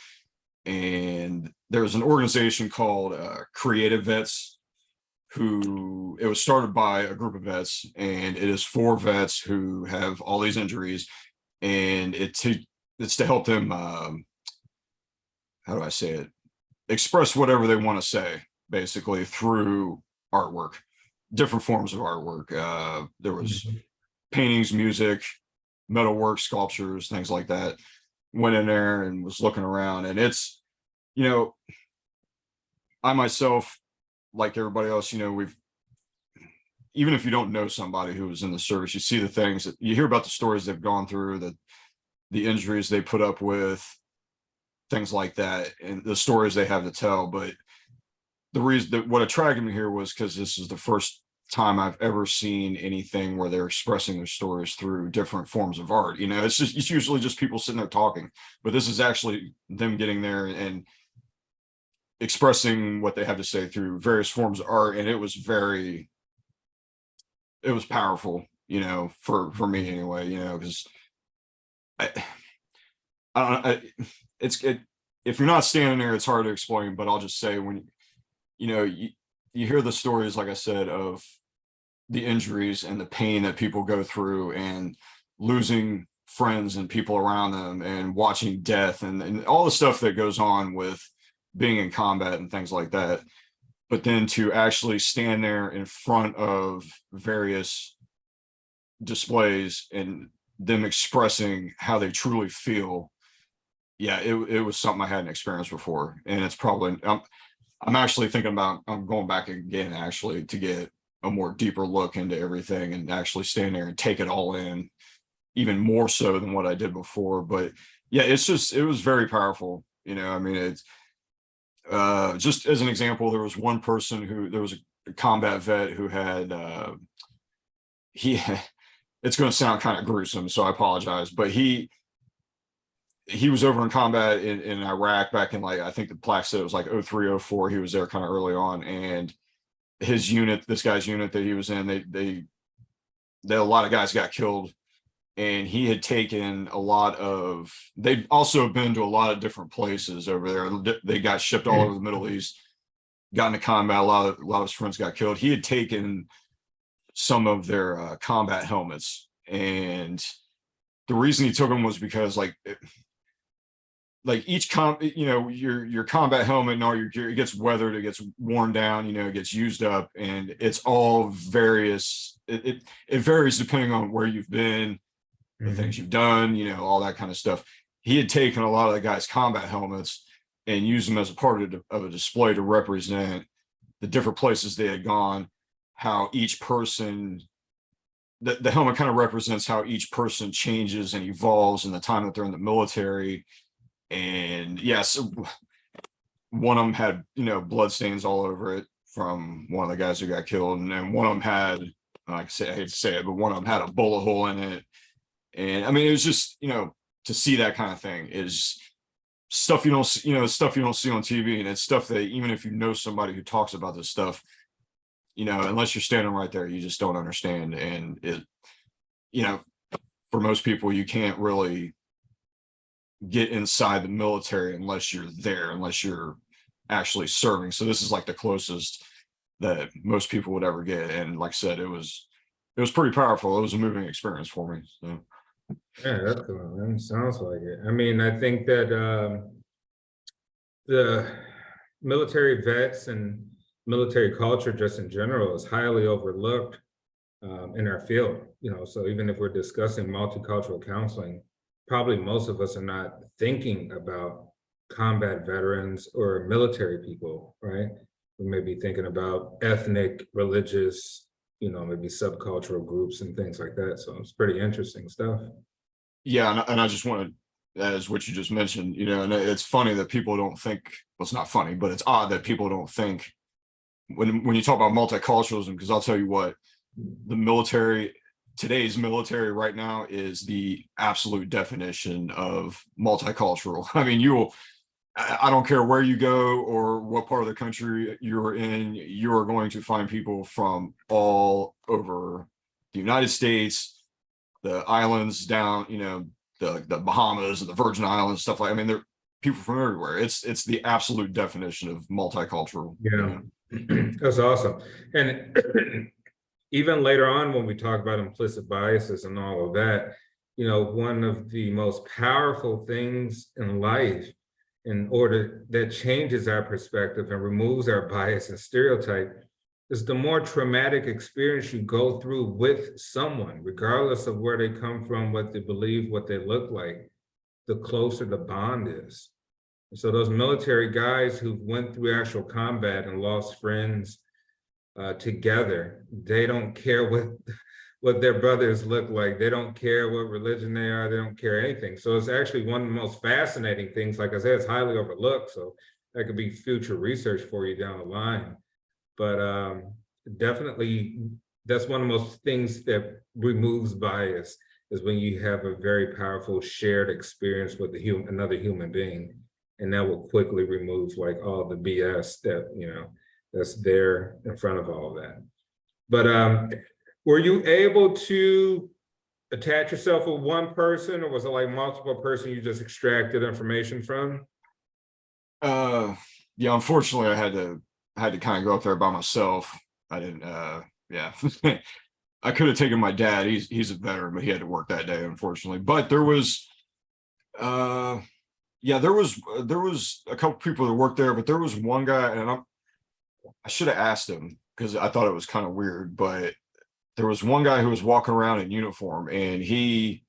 And there's an organization called Creative Vets, who it was started by a group of vets, and it is for vets who have all these injuries, and it's to help them how do I say it, express whatever they want to say, basically through artwork, different forms of artwork. There was paintings, music, metalwork, sculptures, things like that. Went in there and was looking around, and it's, you know, I myself, like everybody else, you know, even if you don't know somebody who was in the service, you see the things that you hear about, the stories they've gone through, the injuries they put up with, things like that, and the stories they have to tell. But the reason that what attracted me here was because this is the first time I've ever seen anything where they're expressing their stories through different forms of art. You know, it's usually just people sitting there talking, but this is actually them getting there and expressing what they have to say through various forms of art. And it was powerful, you know, for me anyway, you know, because I don't if you're not standing there, it's hard to explain. But I'll just say, when you know, you hear the stories, like I said, of the injuries and the pain that people go through, and losing friends and people around them, and watching death, and all the stuff that goes on with being in combat and things like that. But then to actually stand there in front of various displays and them expressing how they truly feel, yeah, it was something I hadn't experienced before. And it's probably, I'm actually thinking about, I'm going back again actually to get a more deeper look into everything and actually stand there and take it all in, even more so than what I did before. But yeah, it was very powerful. You know, I mean, it's just as an example, there was one person there was a combat vet who had, it's going to sound kind of gruesome, so I apologize, but he was over in combat in Iraq back in, like, I think the plaque said it was like 0304. He was there kind of early on, and his unit, this guy's unit that he was in, they a lot of guys got killed, and he had taken they'd also been to a lot of different places over there. They got shipped all over the Middle East, got into combat. A lot of his friends got killed. He had taken some of their combat helmets, and the reason he took them was because, like each you know, your combat helmet and all your gear, it gets weathered, it gets worn down, you know, it gets used up, and it's all various. It varies depending on where you've been, the things you've done, you know, all that kind of stuff. He had taken a lot of the guys' combat helmets and used them as a part of a display to represent the different places they had gone, how each person, the helmet kind of represents how each person changes and evolves in the time that they're in the military. And yes, one of them had, you know, blood stains all over it from one of the guys who got killed. And then one of them had, like I say, I hate to say it, but one of them had a bullet hole in it. And I mean, it was just, you know, to see that kind of thing is stuff you don't see on TV. And it's stuff that even if you know somebody who talks about this stuff, you know, unless you're standing right there, you just don't understand. And it, you know, for most people, you can't really get inside the military unless you're there, unless you're actually serving. So this is like the closest that most people would ever get. And like I said, it was was pretty powerful. It was a moving experience for me. So Yeah, that's cool, man. Sounds like it. I mean, I think that the military vets and military culture just in general is highly overlooked in our field, you know, so even if we're discussing multicultural counseling, probably most of us are not thinking about combat veterans or military people, right? We may be thinking about ethnic, religious, you know, maybe subcultural groups and things like that. So it's pretty interesting stuff. yeah, and I just wanted, as what you just mentioned, you know, and it's funny that people don't think, well, it's not funny, but it's odd that people don't think when you talk about multiculturalism, because I'll tell you what, the military, today's military right now is the absolute definition of multicultural. I mean, I don't care where you go or what part of the country you're in, you are going to find people from all over the United States, the islands down, you know, the Bahamas and the Virgin Islands, stuff like, I mean, they're people from everywhere. It's the absolute definition of multicultural. Yeah, that's awesome. And even later on, when we talk about implicit biases and all of that, you know, one of the most powerful things in life in order that changes our perspective and removes our bias and stereotype is the more traumatic experience you go through with someone, regardless of where they come from, what they believe, what they look like, the closer the bond is. So those military guys who went through actual combat and lost friends together, they don't care what their brothers look like. They don't care what religion they are. They don't care anything. So it's actually one of the most fascinating things. Like I said, it's highly overlooked. So that could be future research for you down the line. But definitely, that's one of the most things that removes bias is when you have a very powerful shared experience with another human being. And that will quickly remove like all the BS that, you know, that's there in front of all of that. But were you able to attach yourself with one person, or was it like multiple person you just extracted information from? Yeah, unfortunately I had to kind of go up there by myself. I didn't yeah. I could have taken my dad. He's a veteran, but he had to work that day, unfortunately. But there was yeah, there was a couple people that worked there, but there was one guy, and I should have asked him because I thought it was kind of weird, but there was one guy who was walking around in uniform, and he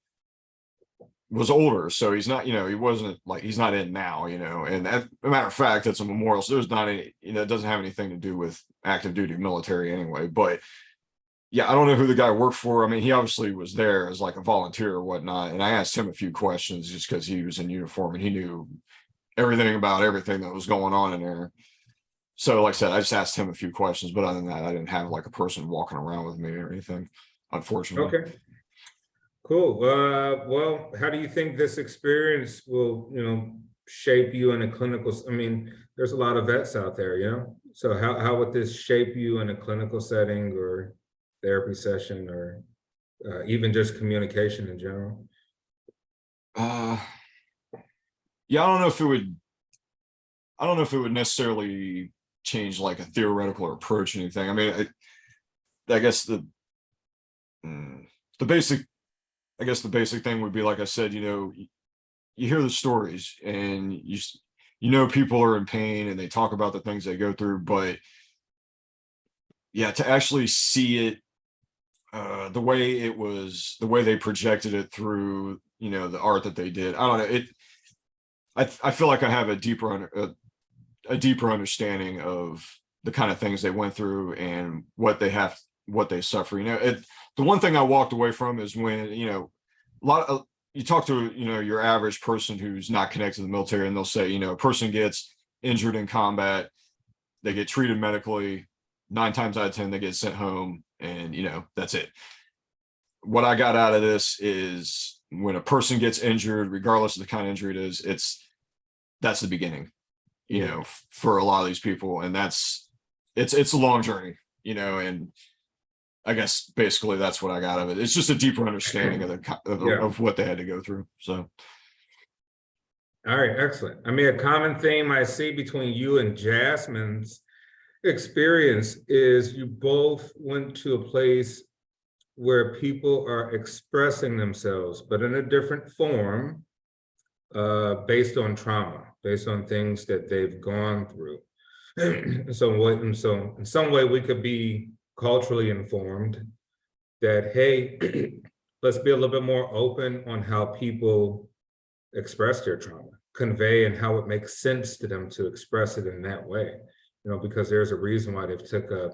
was older, so he's not, you know, he wasn't like, he's not in now, you know, and as a matter of fact, it's a memorial, so there's not any, you know, it doesn't have anything to do with active duty military anyway. But yeah, I don't know who the guy worked for. I mean, he obviously was there as like a volunteer or whatnot, and I asked him a few questions just because he was in uniform and he knew everything about everything that was going on in there. So like I said, I just asked him a few questions, but other than that, I didn't have like a person walking around with me or anything, unfortunately. Okay, cool. Well, how do you think this experience will, you know, shape you in a clinical, I mean, there's a lot of vets out there, you know? So how would this shape you in a clinical setting or therapy session, or even just communication in general? Yeah, I don't know if it would necessarily change like a theoretical approach or anything. I mean, I guess the basic thing would be, like I said, you know, you hear the stories and you know people are in pain and they talk about the things they go through, but yeah, to actually see it the way they projected it through, you know, the art that they did, I don't know, I feel like I have a deeper understanding of the kind of things they went through and what they suffer. You know, the one thing I walked away from is when, you know, you talk to, you know, your average person who's not connected to the military, and they'll say, you know, a person gets injured in combat, they get treated medically, 9 times out of 10 they get sent home, and you know, that's it. What I got out of this is when a person gets injured, regardless of the kind of injury it is, that's the beginning, you know, for a lot of these people. And it's a long journey, you know, and I guess basically that's what I got of it. It's just a deeper understanding of what they had to go through. So. All right, excellent. I mean, a common theme I see between you and Jasmine's experience is you both went to a place where people are expressing themselves, but in a different form, based on trauma, based on things that they've gone through. So in some way we could be culturally informed that, hey, let's be a little bit more open on how people express their trauma, convey, and how it makes sense to them to express it in that way. You know, because there's a reason why they've took up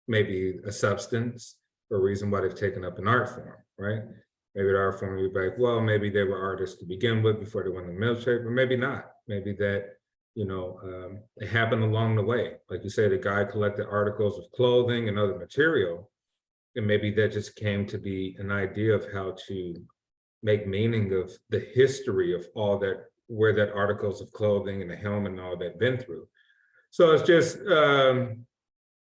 maybe a substance, or a reason why they've taken up an art form, right? Maybe the art form, you'd be like, well, maybe they were artists to begin with before they went in the military, but maybe not. Maybe that, you know, it happened along the way. Like you say, the guy collected articles of clothing and other material, and maybe that just came to be an idea of how to make meaning of the history of all that, where that articles of clothing and the helmet and all that been through. So it's just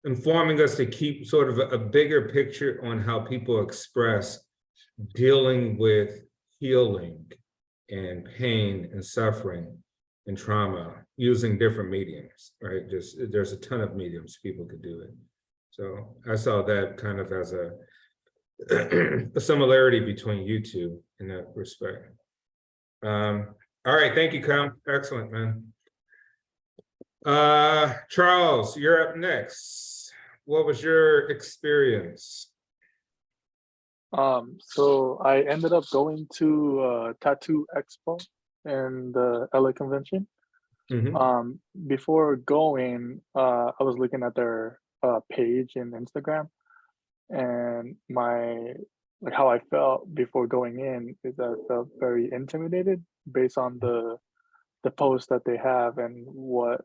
informing us to keep sort of a bigger picture on how people express dealing with healing and pain and suffering and trauma using different mediums, right? Just there's a ton of mediums people could do it. So I saw that kind of as a similarity between you two in that respect. All right, thank you, Kyle. Excellent, man. Charles, you're up next. What was your experience? So I ended up going to Tattoo Expo and the LA convention. Before going, I was looking at their page in Instagram, and like how I felt before going in is that I felt very intimidated based on the posts that they have and what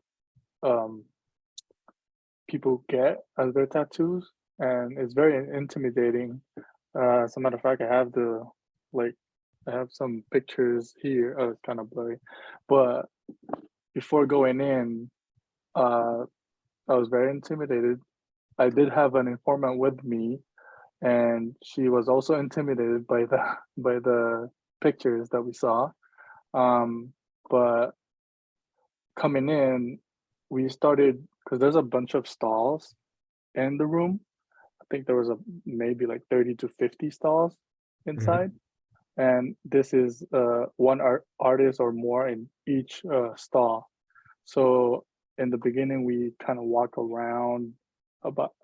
people get as their tattoos, and it's very intimidating. As a matter of fact, I have some pictures here. Oh, it's kind of blurry, but before going in, I was very intimidated. I did have an informant with me, and she was also intimidated by the pictures that we saw. But coming in, we started, because there's a bunch of stalls in the room. I think there was maybe like 30 to 50 stalls inside. And this is one artist or more in each stall. So in the beginning, we kind of walk around about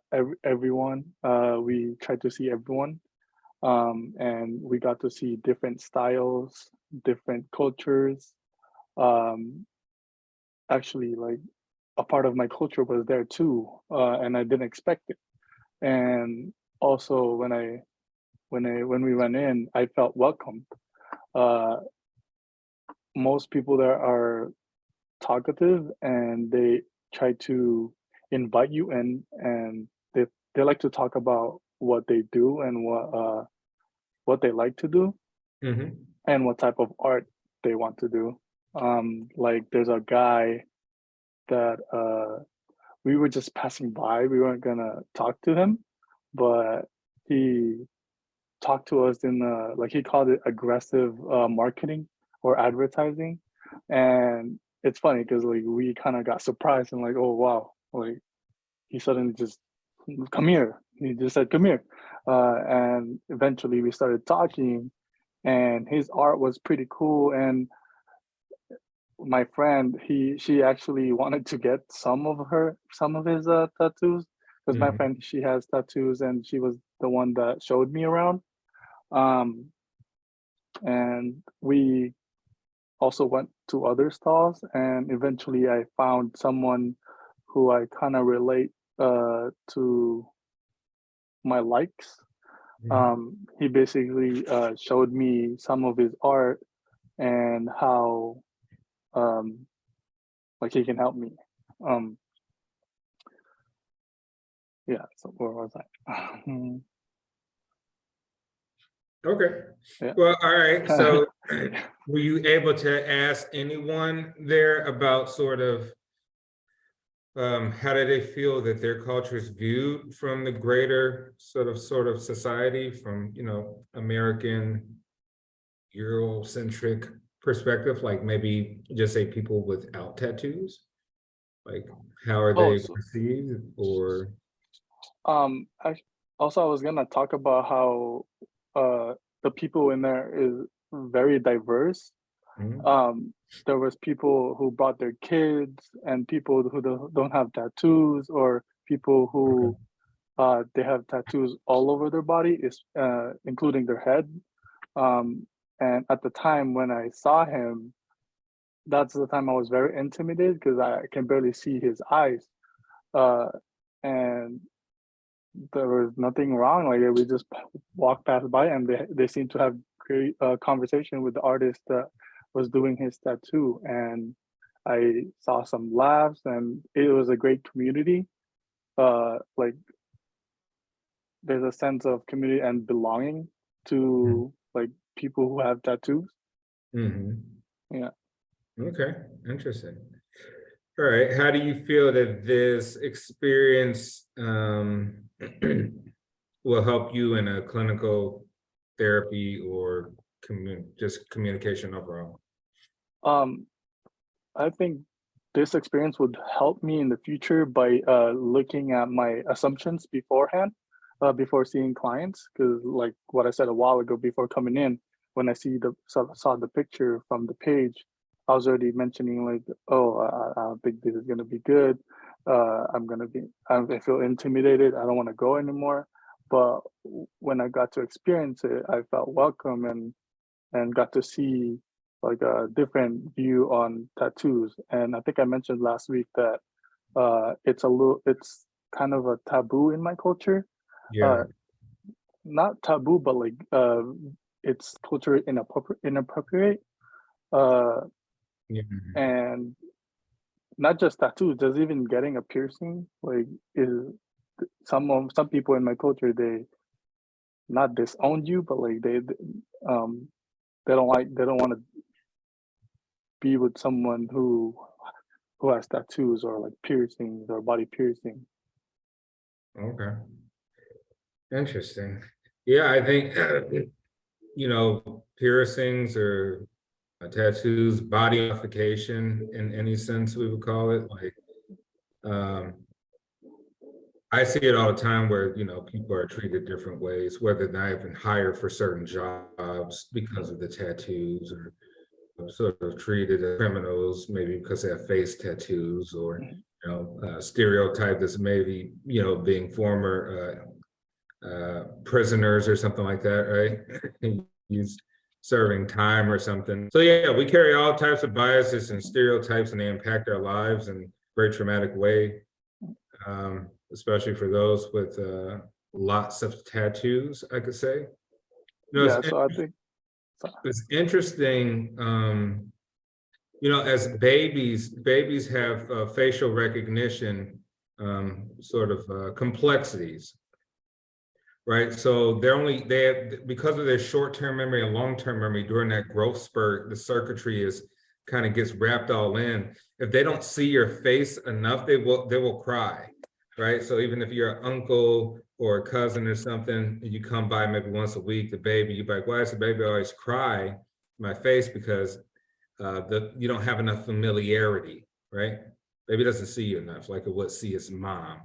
everyone. We tried to see everyone, and we got to see different styles, different cultures. Actually, like a part of my culture was there too, and I didn't expect it. And also when we went in, I felt welcomed. Most people there are talkative, and they try to invite you in, and they like to talk about what they do and what they like to do, and what type of art they want to do. Like there's a guy that we were just passing by. We weren't gonna talk to him, but he talked to us in like he called it aggressive marketing or advertising. And it's funny because like we kind of got surprised and like, oh wow, like he suddenly just come here. He just said come here, and eventually we started talking, and his art was pretty cool. And my friend, she actually wanted to get some of his tattoos, because my friend, she has tattoos, and she was the one that showed me around. And we also went to other stalls, and eventually I found someone who I kind of relate to my likes. He basically showed me some of his art and how like he can help me. Yeah, so where was I? Okay. Yeah. Well, all right. So were you able to ask anyone there about sort of how do they feel that their culture is viewed from the greater sort of society, from, you know, American Eurocentric perspective, like maybe just say people without tattoos? Like how are they perceived? Or Also, I was gonna talk about how the people in there is very diverse. There was people who brought their kids, and people who don't have tattoos, or people who they have tattoos all over their body, is including their head. And at the time when I saw him, that's the time I was very intimidated because I can barely see his eyes. And there was nothing wrong. Like we just walked past by, and they seemed to have great conversation with the artist that was doing his tattoo. And I saw some laughs, and it was a great community. Like there's a sense of community and belonging to like people who have tattoos. Yeah. Okay, interesting. All right, how do you feel that this experience will help you in a clinical therapy or just communication overall? I think this experience would help me in the future by looking at my assumptions beforehand, before seeing clients. Because like what I said a while ago, before coming in, when I saw the picture from the page, I was already mentioning like, oh, I don't think this is gonna be good. I feel intimidated. I don't want to go anymore. But when I got to experience it, I felt welcome and got to see like a different view on tattoos. And I think I mentioned last week that it's kind of a taboo in my culture. Yeah. Not taboo, but like it's culture inappropriate. Yeah. And not just tattoos, there's even getting a piercing. Like is some people in my culture, they not disown you, but like they don't want to be with someone who has tattoos or like piercings or body piercing. Okay. Interesting. Yeah, I think piercings or tattoos, body modification in any sense we would call it. Like I see it all the time where people are treated different ways, whether they're even hired for certain jobs because of the tattoos, or sort of treated as criminals, maybe because they have face tattoos, or stereotyped as maybe being former prisoners or something like that, right? He's serving time or something. So yeah, we carry all types of biases and stereotypes, and they impact our lives in a very traumatic way, especially for those with lots of tattoos, I could say. Yeah, so I think it's interesting, as babies have facial recognition sort of complexities, right? So they have, because of their short-term memory and long-term memory, during that growth spurt, the circuitry kind of gets wrapped all in. If they don't see your face enough, they will cry, right? So even if you're an uncle or a cousin or something, and you come by maybe once a week, the baby, you're like, why does the baby always cry in my face? Because you don't have enough familiarity, right? Baby doesn't see you enough like it would see its mom,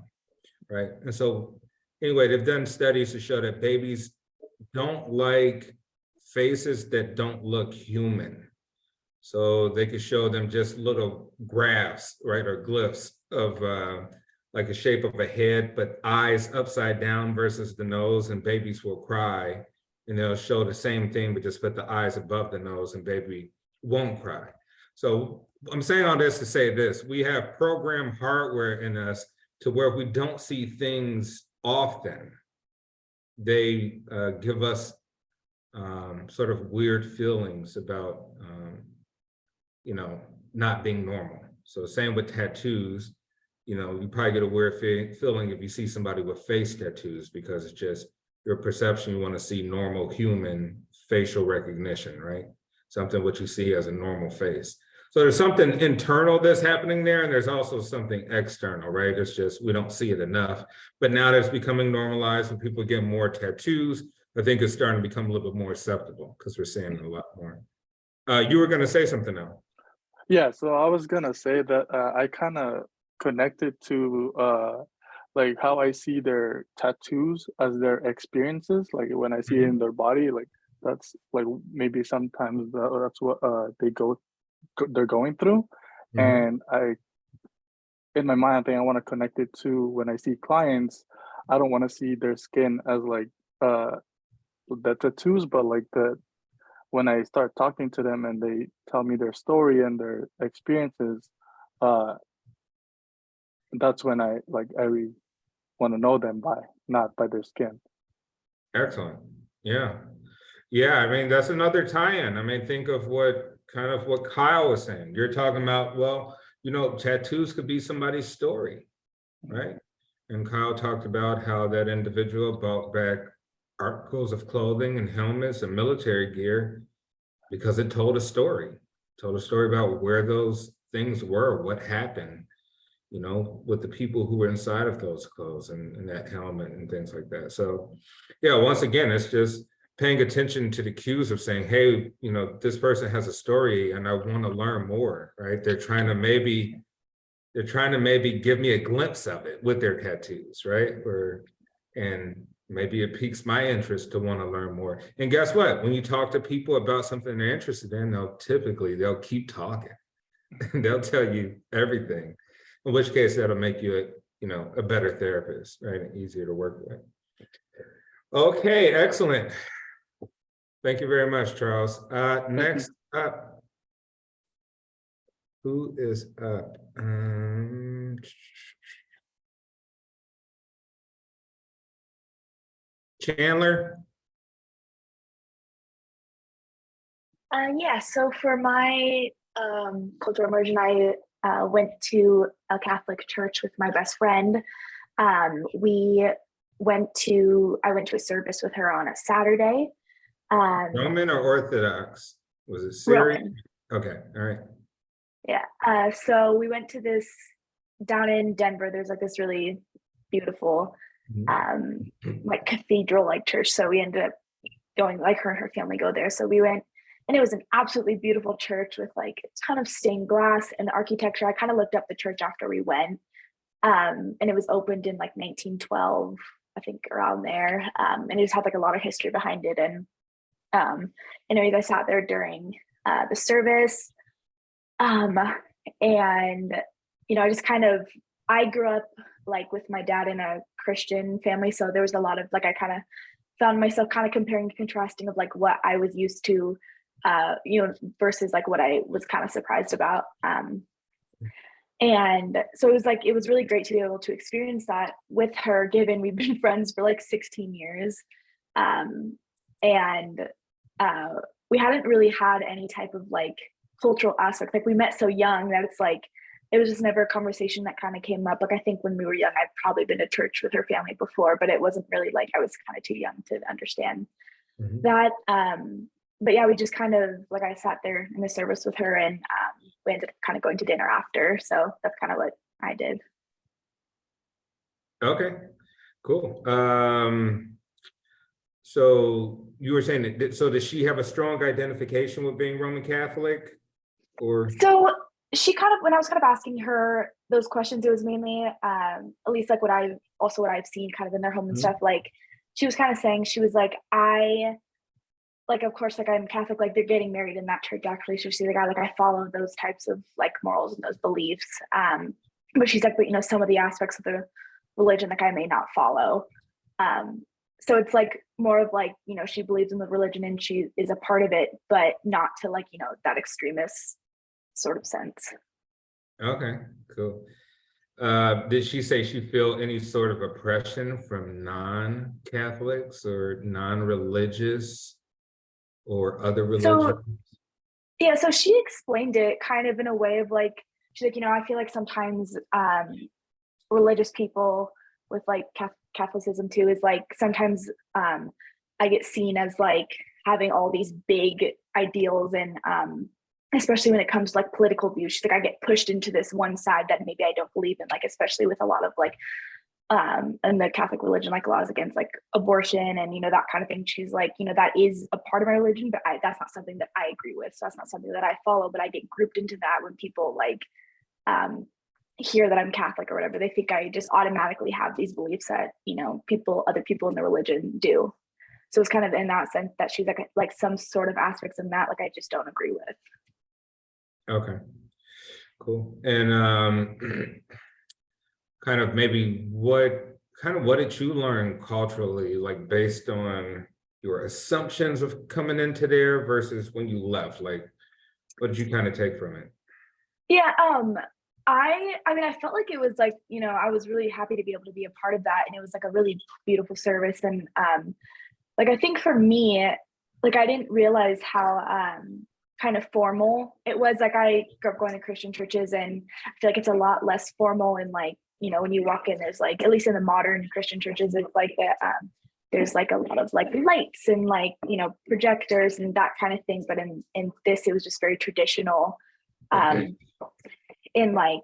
right? And so anyway, they've done studies to show that babies don't like faces that don't look human. So they could show them just little graphs, right, or glyphs of like a shape of a head, but eyes upside down versus the nose, and babies will cry. And they'll show the same thing, but just put the eyes above the nose, and baby won't cry. So I'm saying all this to say this: we have programmed hardware in us to where we don't see things often. They give us sort of weird feelings about not being normal. So same with tattoos, you probably get a weird feeling if you see somebody with face tattoos, because it's just your perception. You want to see normal human facial recognition, right? Something what you see as a normal face. So there's something internal that's happening there, and there's also something external, right? It's just we don't see it enough. But now that it's becoming normalized and people get more tattoos, I think it's starting to become a little bit more acceptable because we're seeing it a lot more. You were going to say something now. Yeah, so I was gonna say that I kind of connected to like how I see their tattoos as their experiences. Like when I see it in their body, like that's like maybe sometimes that's what they're going through. And in my mind, I think I want to connect it to when I see clients. I don't want to see their skin as like the tattoos, but like when I start talking to them and they tell me their story and their experiences, that's when I really want to know them by, not by their skin. Excellent. Yeah. Yeah, I mean, that's another tie-in. I mean, think of what Kyle was saying. You're talking about, well, you know, tattoos could be somebody's story, right? And Kyle talked about how that individual brought back articles of clothing and helmets and military gear because it told a story. Told a story about where those things were, what happened, you know, with the people who were inside of those clothes and that helmet and things like that. So yeah, once again, it's just paying attention to the cues of saying, hey, you know, this person has a story and I want to learn more, right? They're trying to maybe give me a glimpse of it with their tattoos, right? And maybe it piques my interest to want to learn more. And guess what? When you talk to people about something they're interested in, they'll keep talking. They'll tell you everything. In which case that'll make you a better therapist, right? And easier to work with. Okay, excellent. Thank you very much, Charles. Next up, who is up? Chandler? Yeah, so for my cultural immersion, I went to a Catholic church with my best friend. I went to a service with her on a Saturday. Roman or Orthodox? Was it Syrian? Roman. Okay, all right. Yeah, so we went to this down in Denver. There's like this really beautiful like cathedral like church. So we ended up going, like her and her family go there. So we went, and it was an absolutely beautiful church with like a ton of stained glass and the architecture. I kind of looked up the church after we went. And it was opened in like 1912, I think, around there. And it just had like a lot of history behind it. And anyways, I sat there during the service. And I grew up like with my dad in a Christian family. So there was a lot of like, I kind of found myself kind of comparing and contrasting of like what I was used to, versus like what I was kind of surprised about. And so it was really great to be able to experience that with her, given we've been friends for like 16 years. We hadn't really had any type of like cultural aspect. Like we met so young that it's like, it was just never a conversation that kind of came up. Like I think when we were young, I'd probably been to church with her family before, but it wasn't really like, I was kind of too young to understand that. But yeah, we just kind of, like I sat there in the service with her, and we ended up kind of going to dinner after. So that's kind of what I did. Okay, cool. So you were saying that, so does she have a strong identification with being Roman Catholic, or? So she kind of, when I was kind of asking her those questions, it was mainly, at least like what I've seen kind of in their home and stuff, like she was kind of saying, she was like, of course, like I'm Catholic, like they're getting married in that church actually. So she's like, I follow those types of like morals and those beliefs. But she's like, but some of the aspects of the religion, like I may not follow. So it's like more of like, she believes in the religion and she is a part of it, but not to like, that extremist sort of sense. Okay, cool. Did she say she feel any sort of oppression from non-Catholics or non-religious or other religions? So she explained it kind of in a way of like, she's like, I feel like sometimes religious people with like Catholicism too is like, sometimes I get seen as like having all these big ideals, and especially when it comes to like political views, she's like, I get pushed into this one side that maybe I don't believe in, like especially with a lot of like in the Catholic religion, like laws against like abortion and that kind of thing. She's like, that is a part of my religion, but that's not something that I agree with. So that's not something that I follow, but I get grouped into that when people like hear that I'm Catholic or whatever, they think I just automatically have these beliefs that, you know, other people in the religion do. So it's kind of in that sense that she's like some sort of aspects of that, like I just don't agree with. Okay, cool. And kind of maybe what did you learn culturally, like based on your assumptions of coming into there versus when you left? Like, what did you kind of take from it? Yeah, I mean, I felt like it was like, you know, I was really happy to be able to be a part of that. And it was like a really beautiful service. And like, I think for me, like, I didn't realize how kind of formal it was. Like, I grew up going to Christian churches, and I feel like it's a lot less formal. And like, you know, when you walk in, there's like, at least in the modern Christian churches, it's like that. There's like a lot of like lights and like, you know, projectors and that kind of thing. But in this, it was just very traditional. In like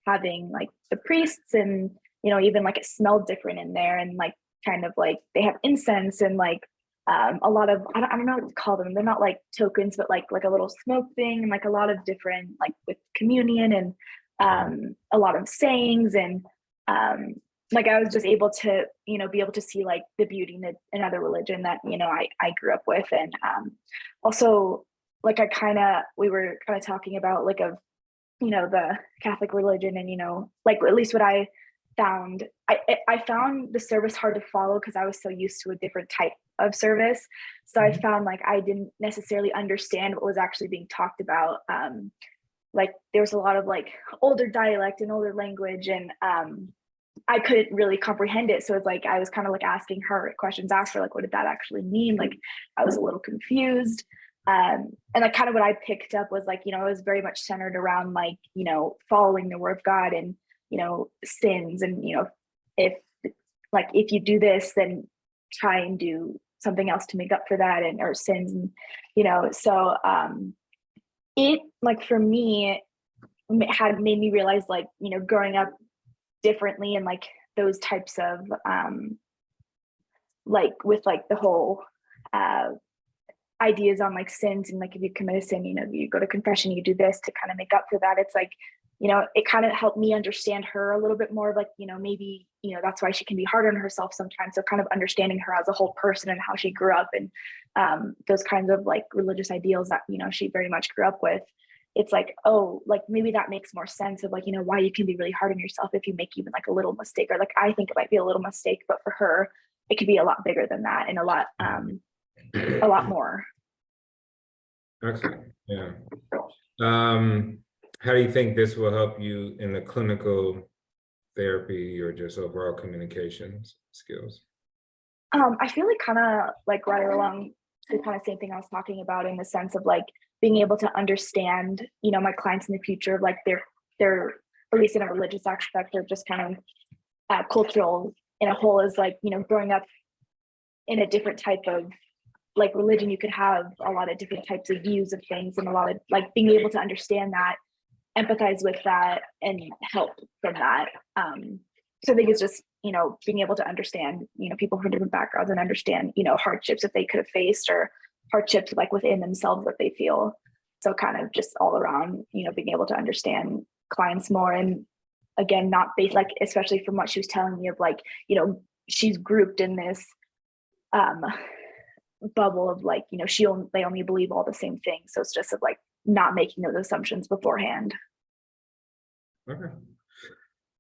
having like the priests, and you know, even like it smelled different in there, and like kind of like they have incense and like a lot of I don't know what to call them, they're not like tokens, but like a little smoke thing, and like a lot of different like with communion, and a lot of sayings, and like I was just able to, you know, be able to see like the beauty in another religion that, you know, I grew up with. And also like we were kind of talking about like you know, the Catholic religion, and, you know, like at least what I found, I found the service hard to follow because I was so used to a different type of service. So I found like I didn't necessarily understand what was actually being talked about. Like there was a lot of like older dialect and older language, and I couldn't really comprehend it. So it's like I was kind of like asking her questions after, like, what did that actually mean? Like I was a little confused. And like kind of what I picked up was like, you know, it was very much centered around like, you know, following the word of God, and, you know, sins, and, you know, if you do this, then try and do something else to make up for that, and or sins, and, you know, so it like for me had made me realize like, you know, growing up differently, and like those types of like with like the whole ideas on like sins, and like if you commit a sin, you know, you go to confession, you do this to kind of make up for that. It's like, you know, it kind of helped me understand her a little bit more, like, you know, maybe, you know, that's why she can be hard on herself sometimes. So kind of understanding her as a whole person and how she grew up, and those kinds of like religious ideals that, you know, she very much grew up with. It's like, oh, like maybe that makes more sense of like, you know, why you can be really hard on yourself if you make even like a little mistake, or like I think it might be a little mistake, but for her it could be a lot bigger than that, and a lot more. Excellent. Yeah. How do you think this will help you in the clinical therapy or just overall communications skills? I feel like kind of like right along the kind of same thing I was talking about, in the sense of like being able to understand, you know, my clients in the future, like their at least in a religious aspect, or just kind of cultural in a whole, is like, you know, growing up in a different type of like religion, you could have a lot of different types of views of things, and a lot of like being able to understand that, empathize with that, and help from that. So I think it's just, you know, being able to understand, you know, people from different backgrounds, and understand, you know, hardships that they could have faced, or hardships like within themselves that they feel. So kind of just all around, you know, being able to understand clients more. And again, not based like, especially from what she was telling me of like, you know, she's grouped in this bubble of like, you know, they only believe all the same things. So it's just of like not making those assumptions beforehand. Okay.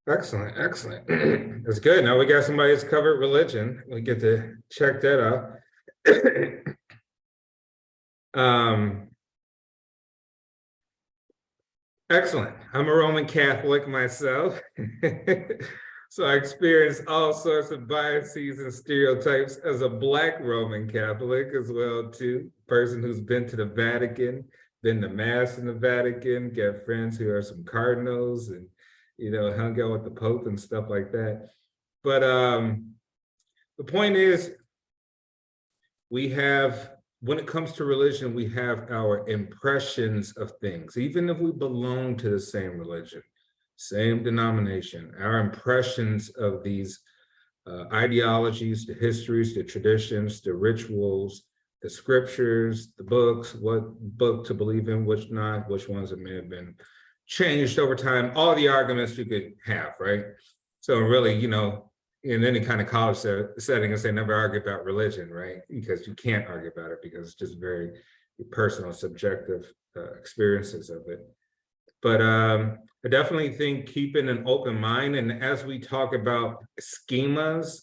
Excellent, excellent. That's good. Now we got somebody that's covered religion. We get to check that out. Excellent. I'm a Roman Catholic myself. So I experienced all sorts of biases and stereotypes as a Black Roman Catholic as well too. Person who's been to the Vatican, been to Mass in the Vatican, got friends who are some cardinals, and, you know, hung out with the Pope and stuff like that. But the point is, we have, when it comes to religion, we have our impressions of things, even if we belong to the same religion, same denomination, our impressions of these ideologies, the histories, the traditions, the rituals, the scriptures, the books, what book to believe in, which not, which ones that may have been changed over time, all the arguments you could have, right? So really, you know, in any kind of college setting, I say never argue about religion, right? Because you can't argue about it because it's just very personal, subjective experiences of it. But I definitely think keeping an open mind, and as we talk about schemas,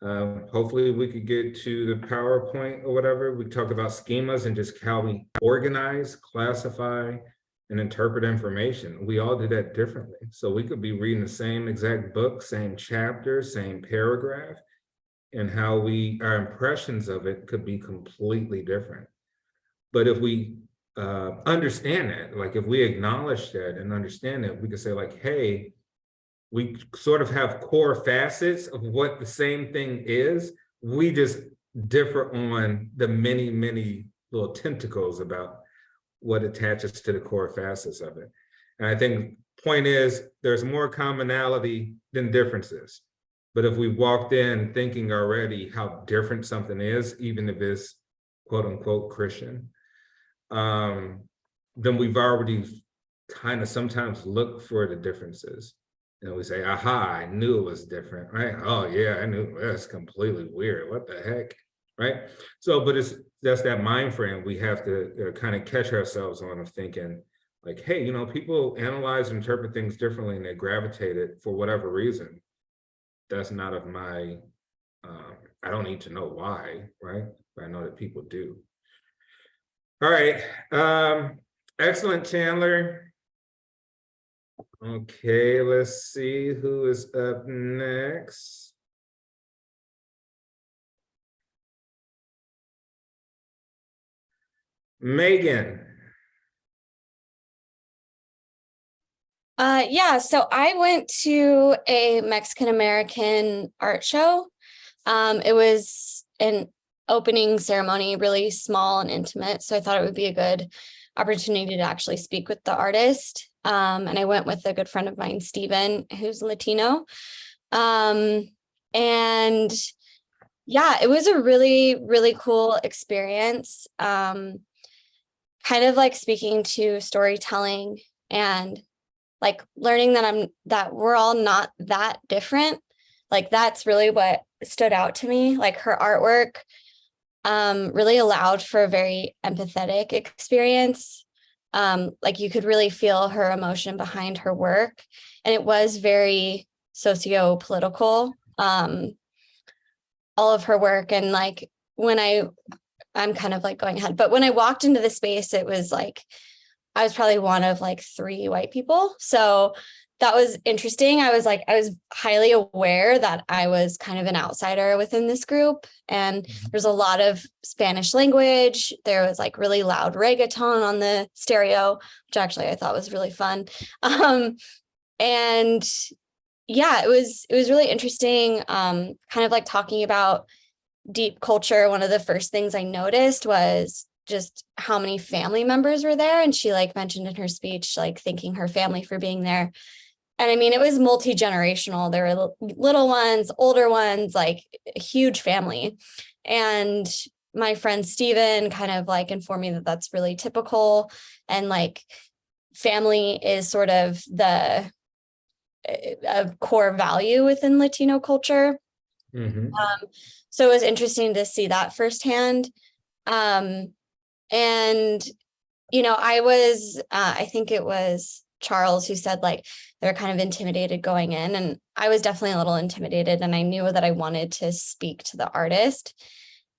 hopefully we could get to the PowerPoint or whatever. We talk about schemas and just how we organize, classify, and interpret information. We all do that differently. So we could be reading the same exact book, same chapter, same paragraph, and how our impressions of it could be completely different. But if we understand that, like if we acknowledge that and understand that, we could say like, hey, we sort of have core facets of what the same thing is. We just differ on the many, many little tentacles about what attaches to the core facets of it. And I think point is there's more commonality than differences. But if we walked in thinking already how different something is, even if it's quote unquote Christian, then we've already kind of sometimes looked for the differences. And we say, aha, I knew it was different, right? Oh yeah, I knew that's completely weird. What the heck, right? So, but that's that mind frame we have to kind of catch ourselves on of thinking like, hey, you know, people analyze and interpret things differently and they gravitate it for whatever reason. That's not of my, I don't need to know why, right? But I know that people do. All right, excellent, Chandler. Okay, let's see who is up next. Megan. Yeah, so I went to a Mexican American art show. It was an opening ceremony, really small and intimate. So I thought it would be a good opportunity to actually speak with the artist. And I went with a good friend of mine, Steven, who's Latino. And yeah, it was a really, really cool experience. Kind of like speaking to storytelling and like learning that we're all not that different. Like that's really what stood out to me. Like her artwork really allowed for a very empathetic experience. Like you could really feel her emotion behind her work. And it was very socio-political, all of her work. And like when I'm kind of like going ahead, but when I walked into the space, it was like, I was probably one of like 3 white people. So that was interesting. I was highly aware that I was kind of an outsider within this group. And there's a lot of Spanish language. There was like really loud reggaeton on the stereo, which actually I thought was really fun. And yeah, it was really interesting. Kind of like talking about deep culture. One of the first things I noticed was just how many family members were there. And she like mentioned in her speech, like thanking her family for being there. And I mean, it was multi-generational. There were little ones, older ones, like a huge family. And my friend Steven kind of like informed me that that's really typical. And like family is sort of a core value within Latino culture. So it was interesting to see that firsthand. And, you know, I think it was Charles who said like they're kind of intimidated going in, and I was definitely a little intimidated, and I knew that I wanted to speak to the artist.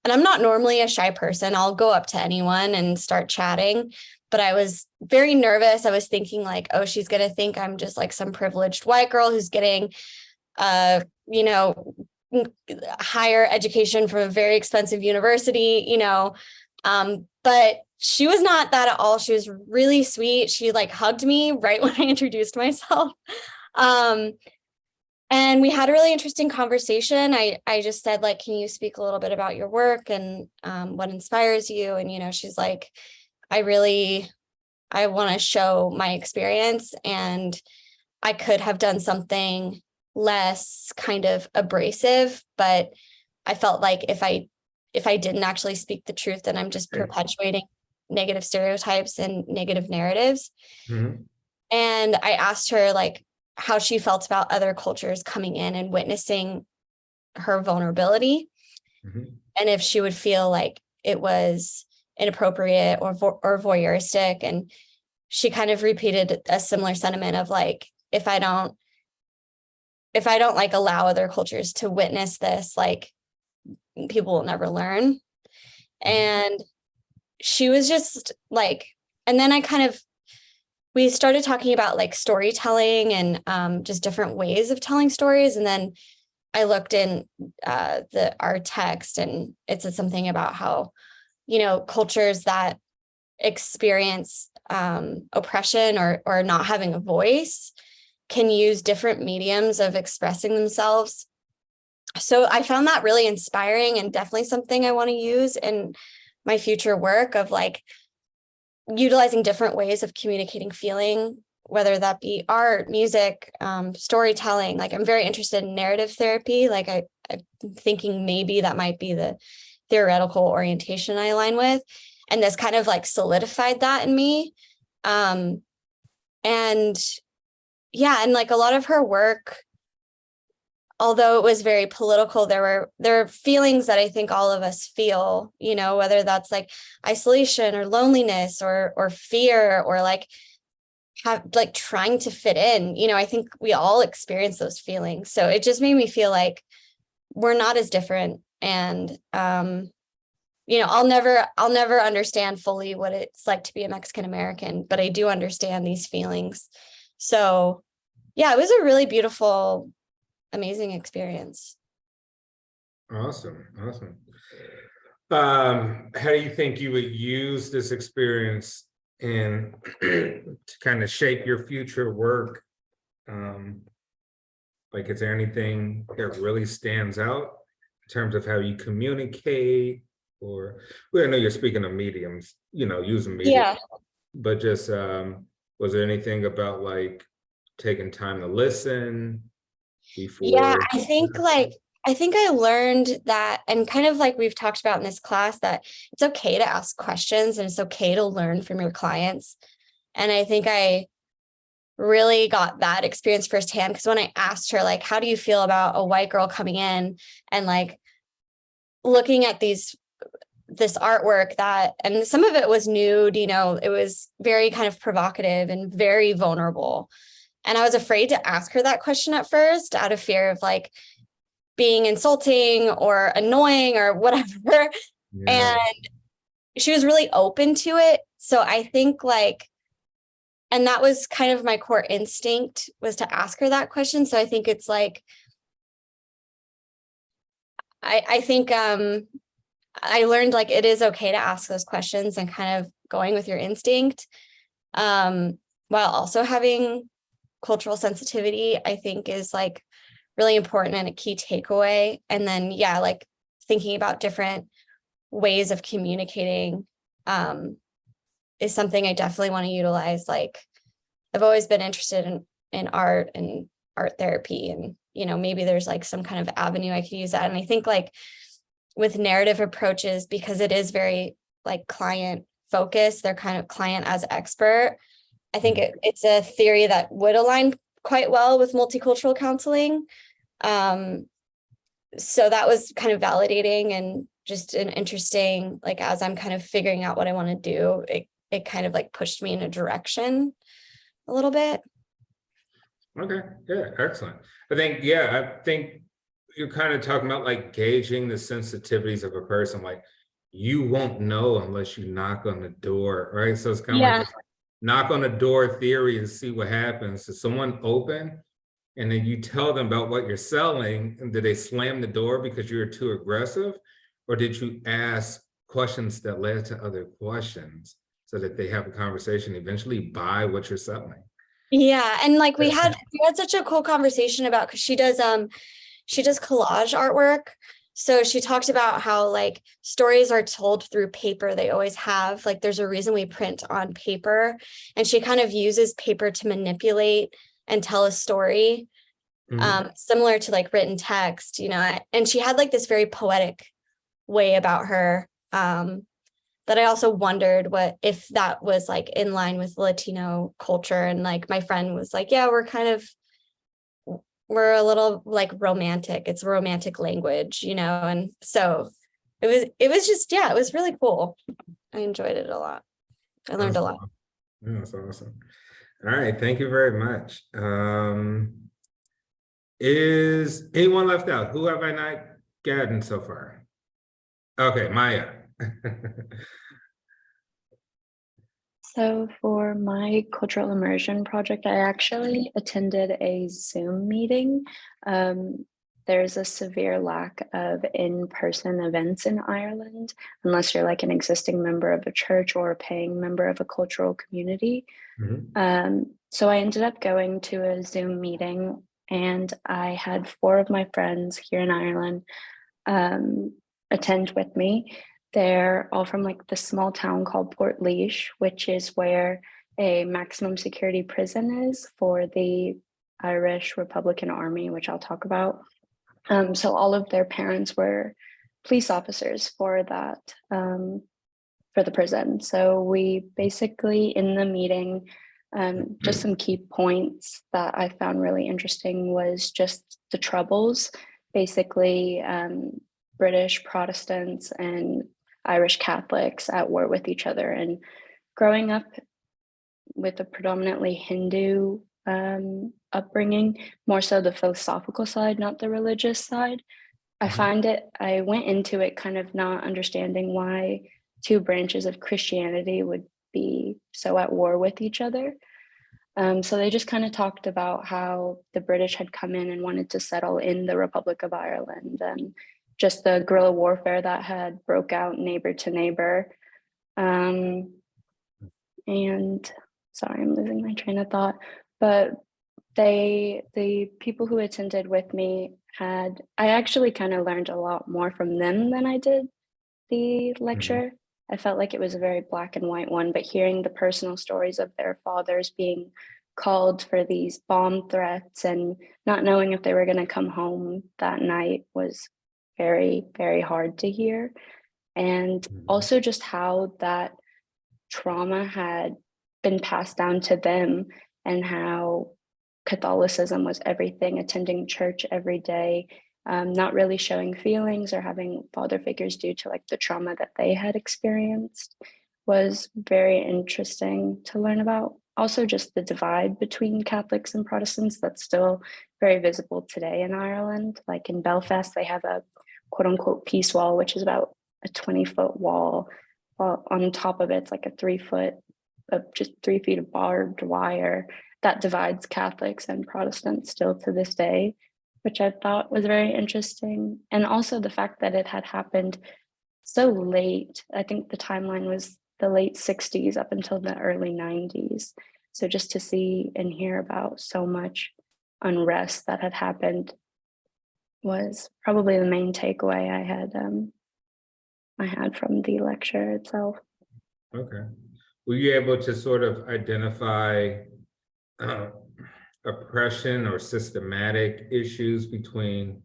And I'm not normally a shy person. I'll go up to anyone and start chatting, but I was very nervous. I was thinking like, oh, she's going to think I'm just like some privileged white girl who's getting, you know, higher education from a very expensive university, you know, but she was not that at all. She was really sweet. She like hugged me right when I introduced myself. And we had a really interesting conversation. I just said like, can you speak a little bit about your work and what inspires you? And, you know, she's like, I want to show my experience, and I could have done something less kind of abrasive, but I felt like if I didn't actually speak the truth, then I'm just perpetuating negative stereotypes and negative narratives. And I asked her like how she felt about other cultures coming in and witnessing her vulnerability, and if she would feel like it was inappropriate or voyeuristic. And she kind of repeated a similar sentiment of like, if I don't like allow other cultures to witness this, like people will never learn. And she was just like, and then we started talking about like storytelling and just different ways of telling stories. And then I looked in our text, and it said something about how, cultures that experience oppression or not having a voice can use different mediums of expressing themselves. So I found that really inspiring, and definitely something I want to use in my future work of like utilizing different ways of communicating feeling, whether that be art, music, storytelling. Like I'm very interested in narrative therapy. Like I'm thinking maybe that might be the theoretical orientation I align with. And this kind of like solidified that in me. And yeah, and like a lot of her work, although it was very political, there are feelings that I think all of us feel, whether that's like isolation or loneliness or fear or like trying to fit in. I think we all experience those feelings. So it just made me feel like we're not as different. And I'll never understand fully what it's like to be a Mexican American, but I do understand these feelings. So yeah, it was a really beautiful, amazing experience. Awesome. How do you think you would use this experience in to kind of shape your future work? Like, is there anything that really stands out in terms of how you communicate? Or, well, I know you're speaking of mediums, using mediums. Yeah. But just, was there anything about like taking time to listen before? Yeah, I think I learned that, and kind of like we've talked about in this class, that it's okay to ask questions and it's okay to learn from your clients. And I think I really got that experience firsthand, because when I asked her, like, how do you feel about a white girl coming in and like looking at this artwork and some of it was nude, it was very kind of provocative and very vulnerable. And I was afraid to ask her that question at first out of fear of like being insulting or annoying or whatever. Yeah. And she was really open to it. So I think like, and that was kind of my core instinct, was to ask her that question. So I think it's like, I think I learned like it is okay to ask those questions and kind of going with your instinct, while also having cultural sensitivity, I think is like really important and a key takeaway. And then, yeah, like thinking about different ways of communicating is something I definitely want to utilize. Like I've always been interested in art and art therapy, and, maybe there's like some kind of avenue I could use that. And I think like with narrative approaches, because it is very like client focused, they're kind of client as expert. I think it's a theory that would align quite well with multicultural counseling. So that was kind of validating and just an interesting, like, as I'm kind of figuring out what I want to do, it kind of like pushed me in a direction a little bit. Okay, yeah, excellent. I think you're kind of talking about like gauging the sensitivities of a person. Like you won't know unless you knock on the door, right? So it's kind of like knock on the door theory and see what happens. Is someone open? And then you tell them about what you're selling, and did they slam the door because you were too aggressive? Or did you ask questions that led to other questions so that they have a conversation, eventually buy what you're selling? Yeah. And like we had such a cool conversation about, because she does collage artwork. So she talked about how like stories are told through paper. They always have, like, there's a reason we print on paper, and she kind of uses paper to manipulate and tell a story, similar to like written text, and she had like this very poetic way about her. that I also wondered what if that was like in line with Latino culture. And like my friend was like, yeah, we're a little like romantic. It's a romantic language, you know? And so it was just, yeah, it was really cool. I enjoyed it a lot. I learned a lot. Yeah, that's awesome. All right, thank you very much. Is anyone left out? Who have I not gotten so far? Okay, Maya. So for my cultural immersion project, I actually attended a Zoom meeting. There's a severe lack of in-person events in Ireland, unless you're like an existing member of a church or a paying member of a cultural community. So I ended up going to a Zoom meeting, and I had 4 of my friends here in Ireland attend with me. They're all from like the small town called Portlaoise, which is where a maximum security prison is for the Irish Republican Army, which I'll talk about. So all of their parents were police officers for that, for the prison. So we basically in the meeting, just some key points that I found really interesting was just the troubles, basically British Protestants and Irish Catholics at war with each other. And growing up with a predominantly Hindu upbringing, more so the philosophical side, not the religious side, I went into it kind of not understanding why 2 branches of Christianity would be so at war with each other. So they just kind of talked about how the British had come in and wanted to settle in the Republic of Ireland, and just the guerrilla warfare that had broke out neighbor to neighbor. And sorry, I'm losing my train of thought, but the people who attended with me I actually kind of learned a lot more from them than I did the lecture. I felt like it was a very black and white one, but hearing the personal stories of their fathers being called for these bomb threats and not knowing if they were going to come home that night was very, very hard to hear. And also just how that trauma had been passed down to them, and how Catholicism was everything, attending church every day, not really showing feelings or having father figures due to like the trauma that they had experienced, was very interesting to learn about. Also just the divide between Catholics and Protestants that's still very visible today in Ireland. Like in Belfast, they have a quote unquote peace wall, which is about a 20-foot wall. While on top of it's like a 3-foot of just 3 feet of barbed wire that divides Catholics and Protestants still to this day, which I thought was very interesting. And also the fact that it had happened so late. I think the timeline was the late 60s up until the early 90s. So just to see and hear about so much unrest that had happened was probably the main takeaway I had from the lecture itself. Okay. Were you able to sort of identify oppression or systematic issues between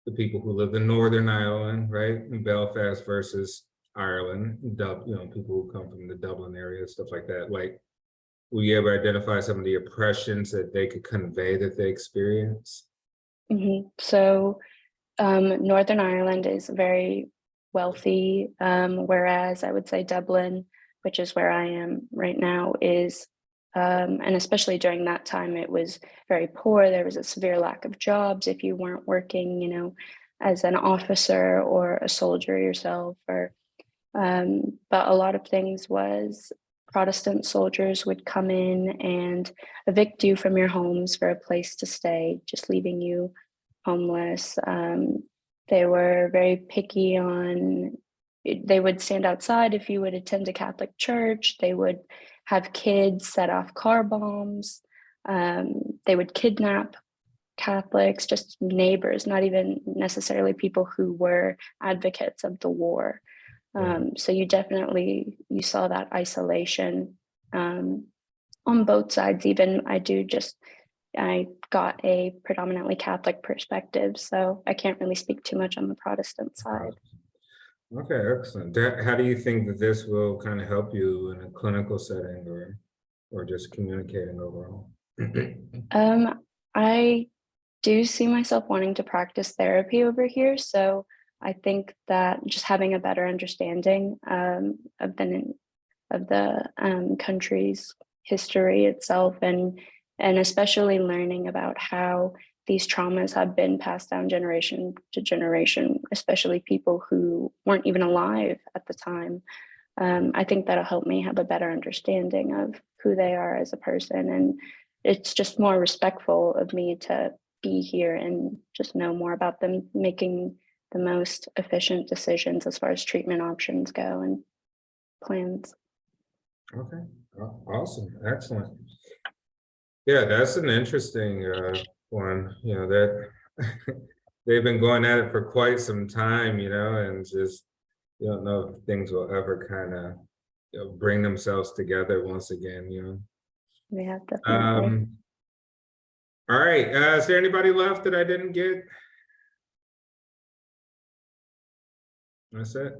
the people who live in Northern Ireland, right, in Belfast versus Ireland, people who come from the Dublin area, stuff like that? Like, will you ever identify some of the oppressions that they could convey that they experience? So Northern Ireland is very wealthy, whereas I would say Dublin, which is where I am right now, is, and especially during that time, it was very poor. There was a severe lack of jobs if you weren't working, as an officer or a soldier yourself, but a lot of things was Protestant soldiers would come in and evict you from your homes for a place to stay, just leaving you homeless. They were very picky they would stand outside if you would attend a Catholic church. They would have kids set off car bombs. They would kidnap Catholics, just neighbors, not even necessarily people who were advocates of the war. So you saw that isolation on both sides. Even I got a predominantly Catholic perspective, so I can't really speak too much on the Protestant side. Okay, excellent. How do you think that this will kind of help you in a clinical setting or just communicating overall? I do see myself wanting to practice therapy over here. So I think that just having a better understanding of the country's history itself, and especially learning about how these traumas have been passed down generation to generation, especially people who weren't even alive at the time. I think that'll help me have a better understanding of who they are as a person. And it's just more respectful of me to be here and just know more about them making the most efficient decisions as far as treatment options go and plans. Okay, awesome, excellent. Yeah, that's an interesting one, you know, that they've been going at it for quite some time, you know, and just, you don't know if things will ever kind of, you know, bring themselves together once again, you know. Yeah, definitely. All right, is there anybody left that I didn't get? That's it.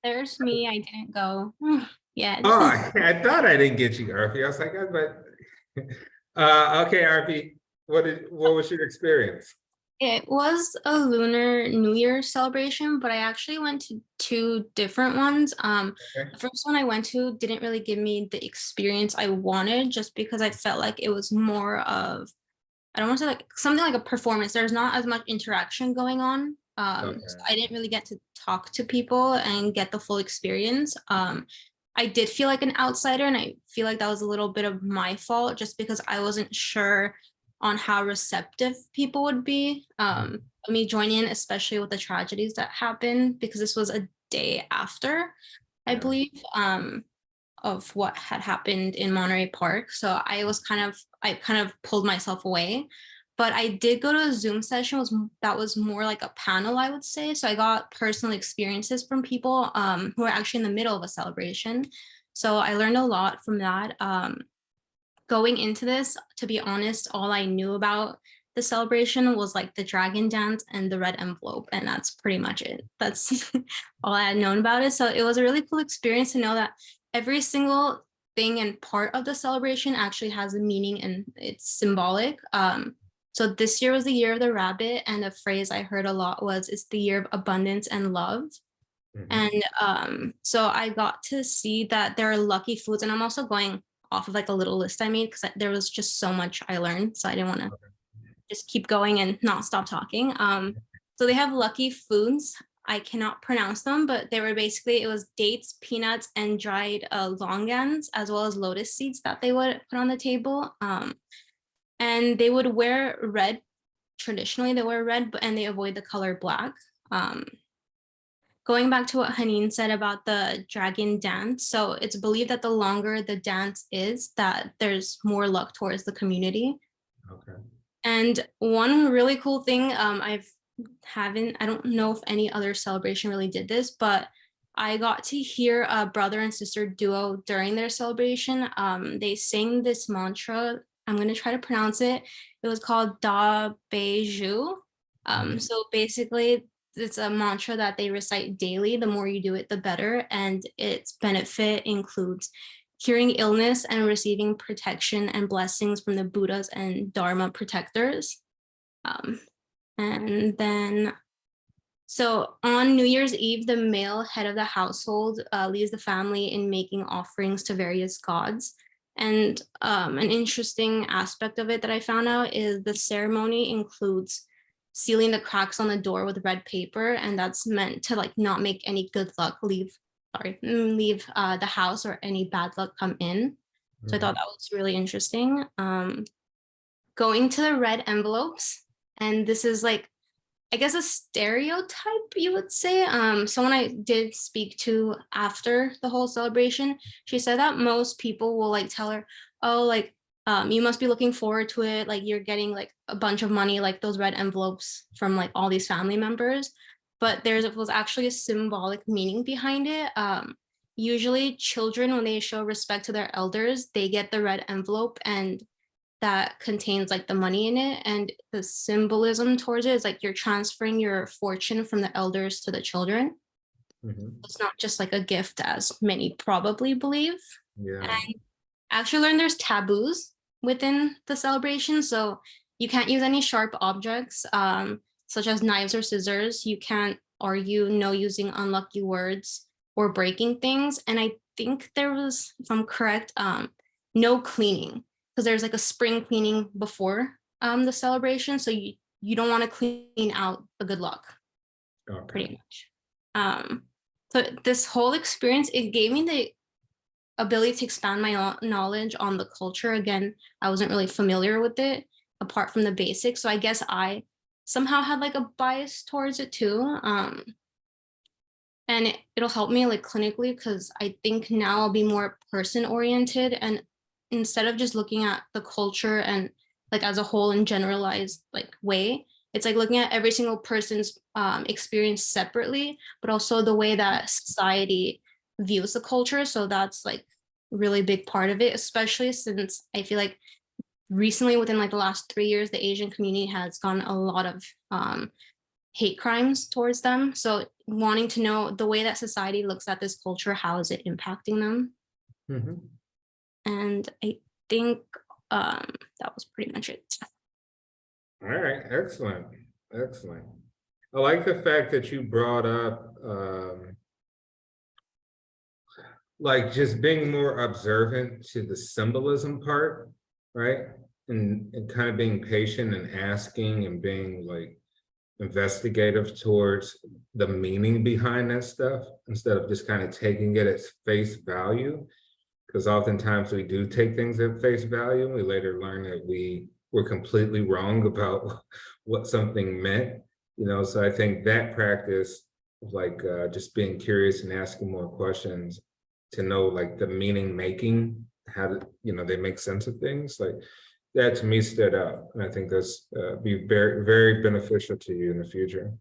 There's me. I didn't go yet. Oh, I thought I didn't get you, RP. I was like, but okay, RP, what was your experience? It was a Lunar New Year celebration, but I actually went to two different ones. Okay. The first one I went to didn't really give me the experience I wanted, just because I felt like it was more of, I don't want to say like something like a performance. There's not as much interaction going on. Okay. So I didn't really get to talk to people and get the full experience. I did feel like an outsider, and I feel like that was a little bit of my fault, just because I wasn't sure on how receptive people would be. Me joining in, especially with the tragedies that happened, because this was a day after, I Yeah. believe, of what had happened in Monterey Park. So I kind of pulled myself away. But I did go to a Zoom session that was more like a panel, I would say. So I got personal experiences from people who are actually in the middle of a celebration. So I learned a lot from that. Going into this, to be honest, all I knew about the celebration was like the dragon dance and the red envelope, and that's pretty much it. That's all I had known about it. So it was a really cool experience to know that every single thing and part of the celebration actually has a meaning and it's symbolic. So this year was the year of the rabbit, and the phrase I heard a lot was, it's the year of abundance and love. And so I got to see that there are lucky foods, and I'm also going off of like a little list I made because there was just so much I learned, so I didn't want to just keep going and not stop talking. So they have lucky foods. I cannot pronounce them, but they were basically, it was dates, peanuts, and dried longans, as well as lotus seeds that they would put on the table. And they would wear red. Traditionally, they wear red, and they avoid the color black. Going back to what Haneen said about the dragon dance, so it's believed that the longer the dance is, that there's more luck towards the community. Okay. And one really cool thing, I don't know if any other celebration really did this, but I got to hear a brother and sister duo during their celebration. They sang this mantra. I'm going to try to pronounce it. It was called Da Beju. So basically, it's a mantra that they recite daily. The more you do it, the better. And its benefit includes curing illness and receiving protection and blessings from the Buddhas and Dharma protectors. And then, so on New Year's Eve, the male head of the household leads the family in making offerings to various gods. And an interesting aspect of it that I found out is the ceremony includes sealing the cracks on the door with red paper, and that's meant to like not make any good luck leave the house or any bad luck come in. So I thought that was really interesting. Going to the red envelopes, and this is like, I guess, a stereotype, you would say. Someone I did speak to after the whole celebration, she said that most people will like tell her, oh, like, you must be looking forward to it. Like you're getting like a bunch of money, like those red envelopes from like all these family members. But there was actually a symbolic meaning behind it. Usually children, when they show respect to their elders, they get the red envelope, and that contains like the money in it, and the symbolism towards it is like you're transferring your fortune from the elders to the children. It's not just like a gift as many probably believe. Yeah. And actually learned there's taboos within the celebration. So you can't use any sharp objects, such as knives or scissors. You can't argue, no using unlucky words or breaking things. And I think there was, if I'm correct, no cleaning, because there's like a spring cleaning before the celebration. So you don't want to clean out the good luck, pretty much. So this whole experience, it gave me the ability to expand my knowledge on the culture. Again, I wasn't really familiar with it apart from the basics. So I guess I somehow had like a bias towards it too. And it'll help me like clinically, because I think now I'll be more person oriented, and instead of just looking at the culture and like as a whole in generalized like way, it's like looking at every single person's experience separately, but also the way that society views the culture. So that's like a really big part of it, especially since I feel like recently within like the last 3 years, the Asian community has gotten a lot of hate crimes towards them. So wanting to know the way that society looks at this culture, how is it impacting them? And I think that was pretty much it. All right, excellent, excellent. I like the fact that you brought up like just being more observant to the symbolism part, right? And kind of being patient and asking and being like investigative towards the meaning behind that stuff instead of just kind of taking it at face value. Because oftentimes we do take things at face value. We later learn that we were completely wrong about what something meant, you know? So I think that practice of like just being curious and asking more questions to know like the meaning making, how to, you know, they make sense of things, like that to me stood out. And I think that's be very, very beneficial to you in the future.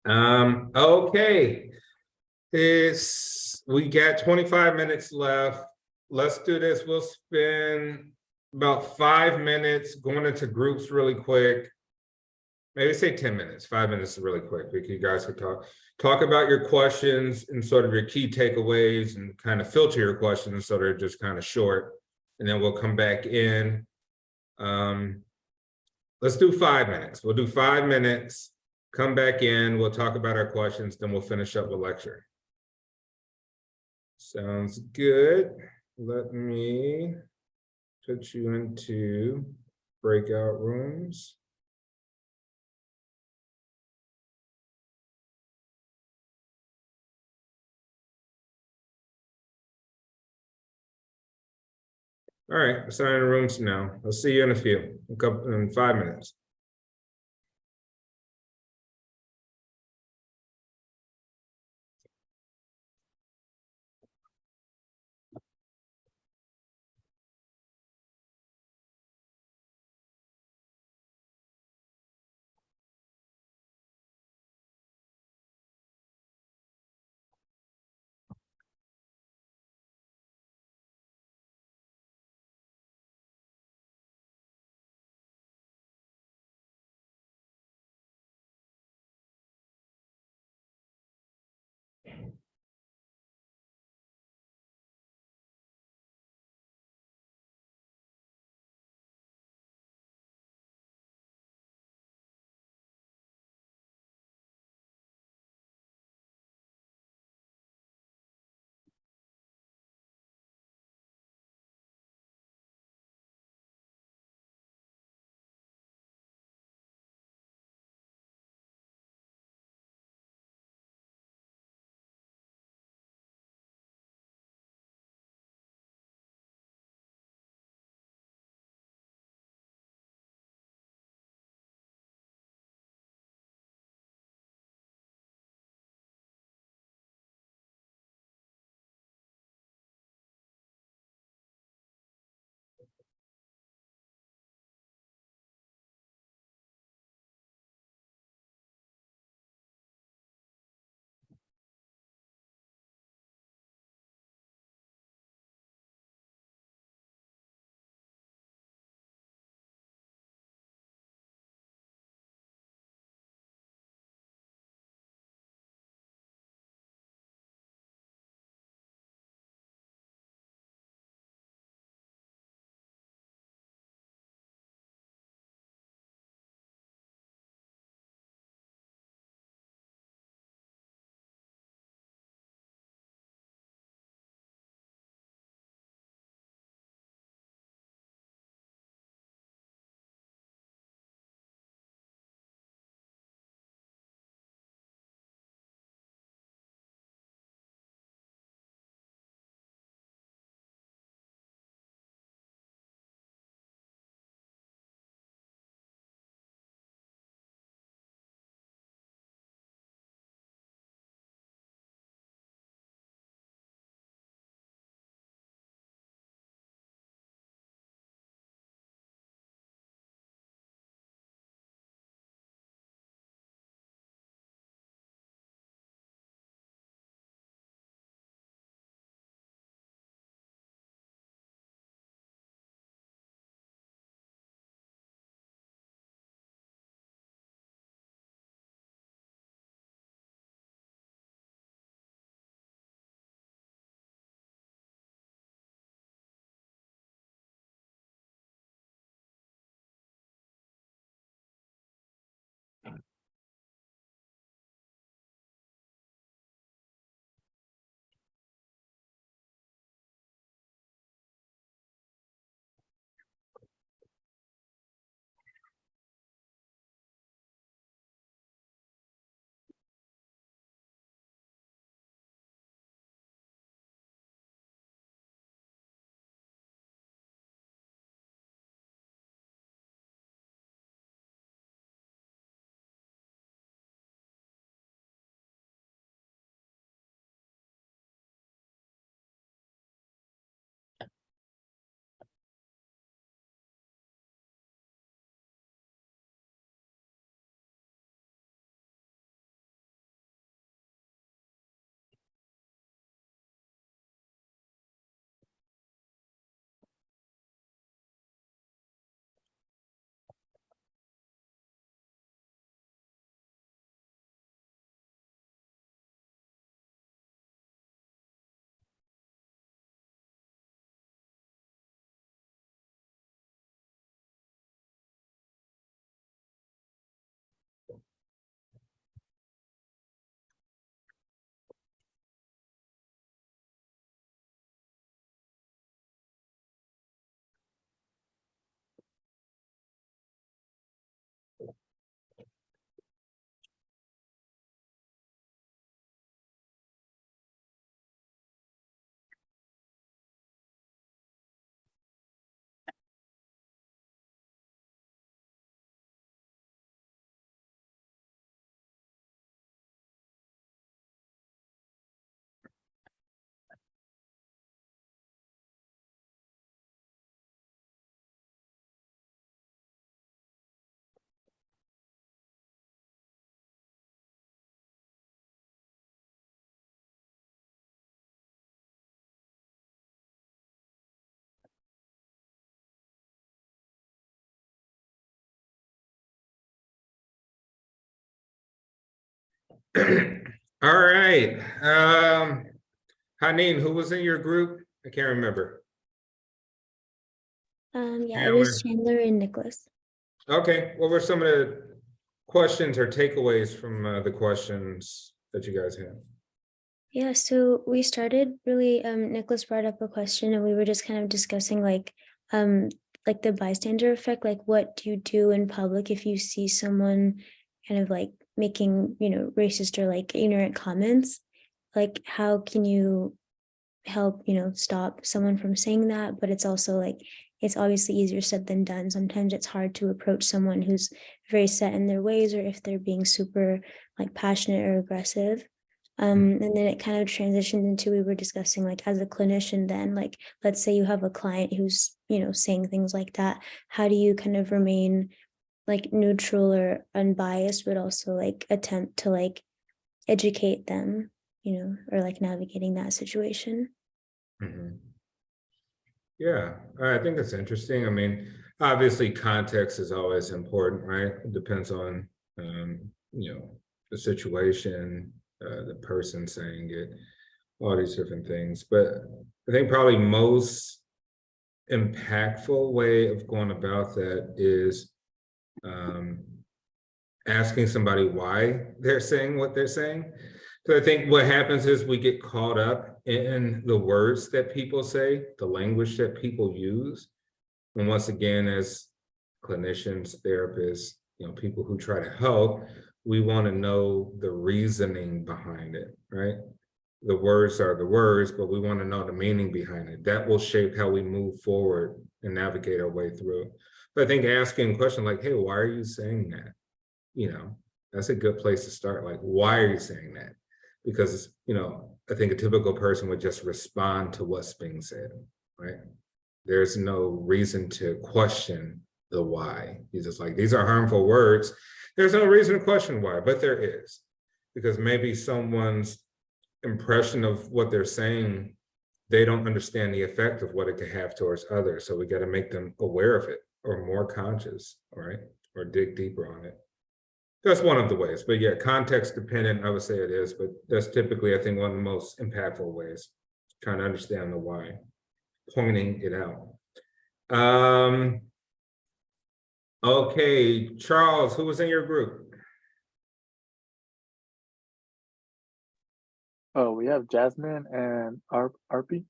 Okay. We got 25 minutes left. Let's do this. We'll spend about 5 minutes going into groups really quick. Maybe say 10 minutes. 5 minutes is really quick because you guys could talk about your questions and sort of your key takeaways and kind of filter your questions so they're just kind of short. And then we'll come back in. Let's do 5 minutes. We'll do 5 minutes, come back in, we'll talk about our questions, then we'll finish up the lecture. Sounds good. Let me put you into breakout rooms. All right, assigning rooms now. I'll see you in a few, in 5 minutes. All right. Haneen, who was in your group? I can't remember. Yeah, it was Chandler and Nicholas. Okay, what were some of the questions or takeaways from the questions that you guys had? Yeah, so we started really, Nicholas brought up a question and we were just kind of discussing like the bystander effect, like what do you do in public if you see someone kind of like making, racist or like ignorant comments? Like how can you help, stop someone from saying that? But it's also like, it's obviously easier said than done. Sometimes it's hard to approach someone who's very set in their ways or if they're being super like passionate or aggressive. And then it kind of transitioned into, we were discussing like as a clinician then, like let's say you have a client who's, saying things like that. How do you kind of remain like neutral or unbiased, but also like attempt to like educate them, or like navigating that situation? Yeah, I think that's interesting. I mean, obviously context is always important, right? It depends on, the situation, the person saying it, all these different things. But I think probably most impactful way of going about that is asking somebody why they're saying what they're saying. So I think what happens is we get caught up in the words that people say, the language that people use. And once again, as clinicians, therapists, people who try to help, we want to know the reasoning behind it, right? The words are the words, but we want to know the meaning behind it. That will shape how we move forward and navigate our way through. But I think asking a question like, hey, why are you saying that? That's a good place to start. Like, why are you saying that? Because, I think a typical person would just respond to what's being said, right? There's no reason to question the why. He's just like, these are harmful words. There's no reason to question why, but there is. Because maybe someone's impression of what they're saying, they don't understand the effect of what it could have towards others. So we got to make them aware of it or more conscious, all right? Or dig deeper on it. That's one of the ways, but yeah, context dependent, I would say it is, but that's typically, I think, one of the most impactful ways, trying to understand the why, pointing it out. Okay, Charles, who was in your group? Oh, we have Jasmine and Arpy.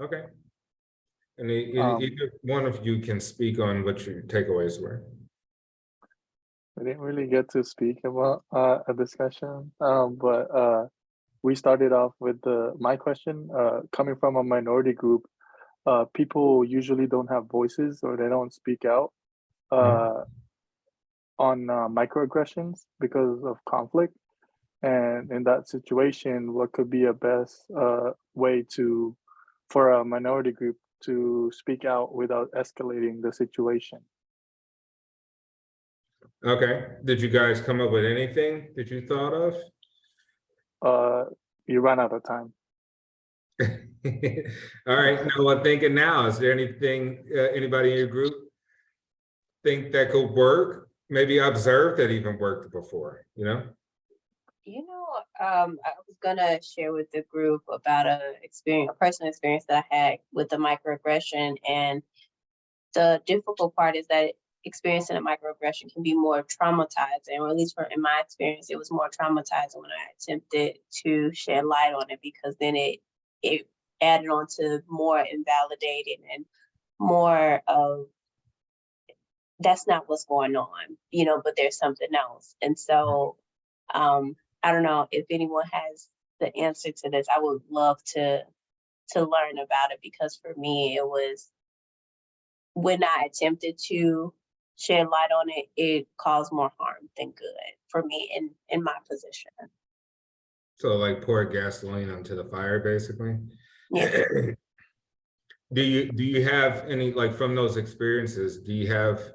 Okay. And either one of you can speak on what your takeaways were. I didn't really get to speak about a discussion, but we started off with my question. Coming from a minority group, people usually don't have voices or they don't speak out on microaggressions because of conflict. And in that situation, what could be a best way for a minority group to speak out without escalating the situation? Okay, did you guys come up with anything that you thought of? You ran out of time. All right, now I'm thinking now, is there anything, anybody in your group think that could work? Maybe observe that even worked before, I was gonna share with the group about a personal experience that I had with the microaggression, and the difficult part is that experiencing a microaggression can be more traumatizing, or at least in my experience, it was more traumatizing when I attempted to shed light on it, because then it added on to more invalidating and more of that's not what's going on, but there's something else. And so I don't know if anyone has the answer to this. I would love to learn about it, because for me, it was when I attempted to shed light on it, it caused more harm than good for me in my position. So like pour gasoline onto the fire, basically. Yeah. Do you have any, like, from those experiences, do you have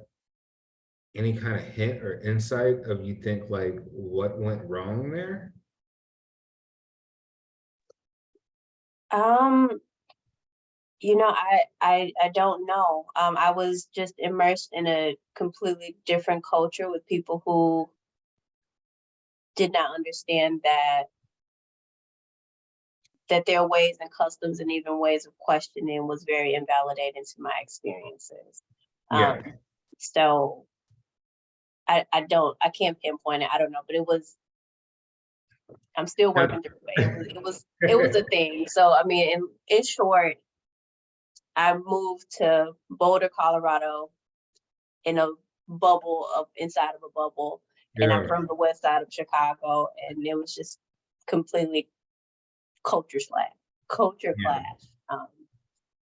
any kind of hint or insight of, you think, like, what went wrong there? I don't know. I was just immersed in a completely different culture with people who did not understand that their ways and customs and even ways of questioning was very invalidating to my experiences. Yeah. So I can't pinpoint it. I don't know, but it was, I'm still working through it. It was a thing. So, I mean, in short, I moved to Boulder, Colorado in a bubble inside of a bubble. And I'm from the west side of Chicago, and it was just completely culture clash.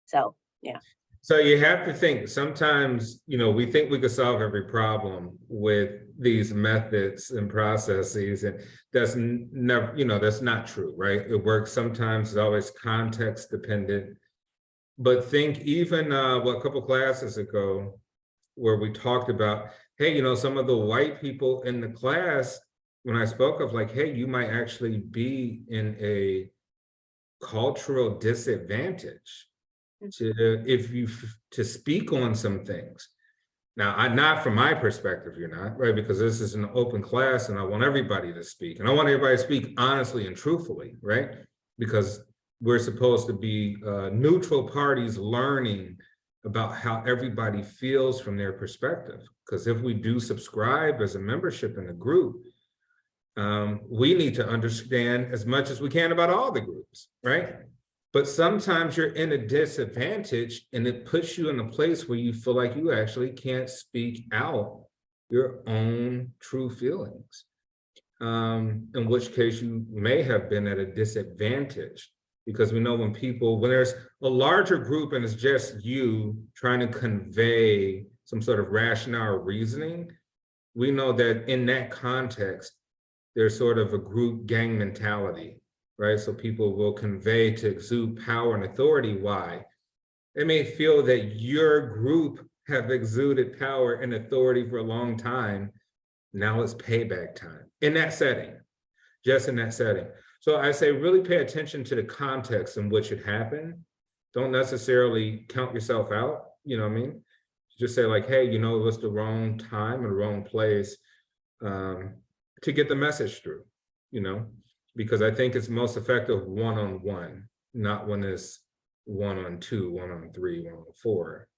So, yeah. So you have to think sometimes, we think we could solve every problem with these methods and processes, and that's never, that's not true, right? It works sometimes, it's always context dependent. But think even a couple classes ago where we talked about, hey, some of the white people in the class, when I spoke of like, hey, you might actually be in a cultural disadvantage to speak on some things. Now, not from my perspective, you're not, right? Because this is an open class and I want everybody to speak. And I want everybody to speak honestly and truthfully, right? Because we're supposed to be neutral parties learning about how everybody feels from their perspective. Because if we do subscribe as a membership in a group, we need to understand as much as we can about all the groups, right? But sometimes you're in a disadvantage and it puts you in a place where you feel like you actually can't speak out your own true feelings. In which case you may have been at a disadvantage, because we know when there's a larger group and it's just you trying to convey some sort of rationale or reasoning, we know that in that context, there's sort of a group gang mentality, right? So people will convey to exude power and authority. Why? They may feel that your group have exuded power and authority for a long time. Now it's payback time in that setting, just in that setting. So I say really pay attention to the context in which it happened. Don't necessarily count yourself out, you know what I mean? Just say like, hey, it was the wrong time and the wrong place to get the message through, because I think it's most effective one-on-one, not when it's one-on-two, one-on-three, one-on-four,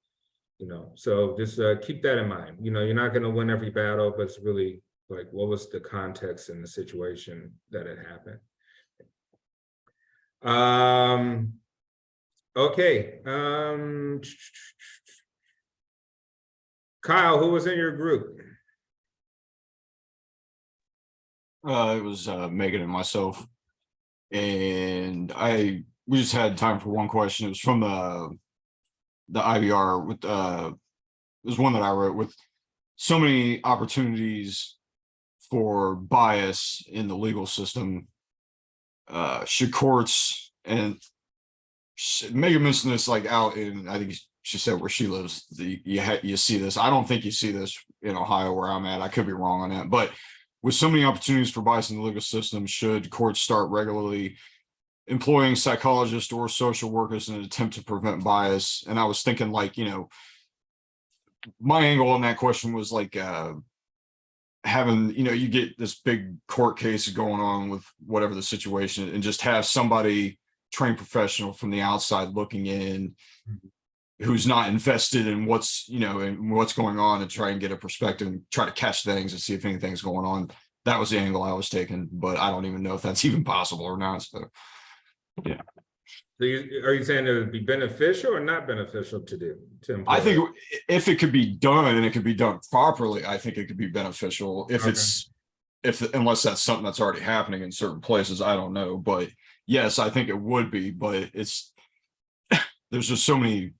so just keep that in mind. You're not going to win every battle, but it's really like, what was the context and the situation that it happened? Okay. Kyle, who was in your group? It was Megan and myself, and we just had time for one question. It was from the IBR with it was one that I wrote with so many opportunities for bias in the legal system. Should courts, and Megan mentioned this like out in, I think she said where she lives, you see this. I don't think you see this in Ohio where I'm at. I could be wrong on that, but with so many opportunities for bias in the legal system, should courts start regularly employing psychologists or social workers in an attempt to prevent bias? And I was thinking like, my angle on that question was like having, you get this big court case going on with whatever the situation, and just have somebody trained professional from the outside looking in who's not invested in what's going on, and try and get a perspective and try to catch things and see if anything's going on. That was the angle I was taking, but I don't even know if that's even possible or not. So, yeah. So are you saying it would be beneficial or not beneficial to do? I think if it could be done and it could be done properly, I think it could be beneficial. Unless that's something that's already happening in certain places, I don't know. But yes, I think it would be. But there's just so many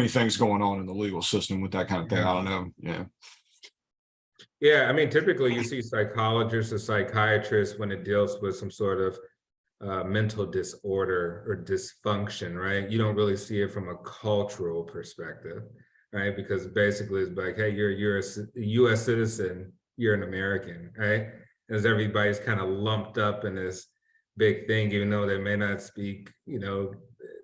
things going on in the legal system with that kind of thing. I don't know. Yeah. Yeah, I mean, typically you see psychologists or psychiatrists when it deals with some sort of mental disorder or dysfunction, right? You don't really see it from a cultural perspective, right? Because basically it's like, hey, you're a US citizen, you're an American, right? As everybody's kind of lumped up in this big thing, even though they may not speak,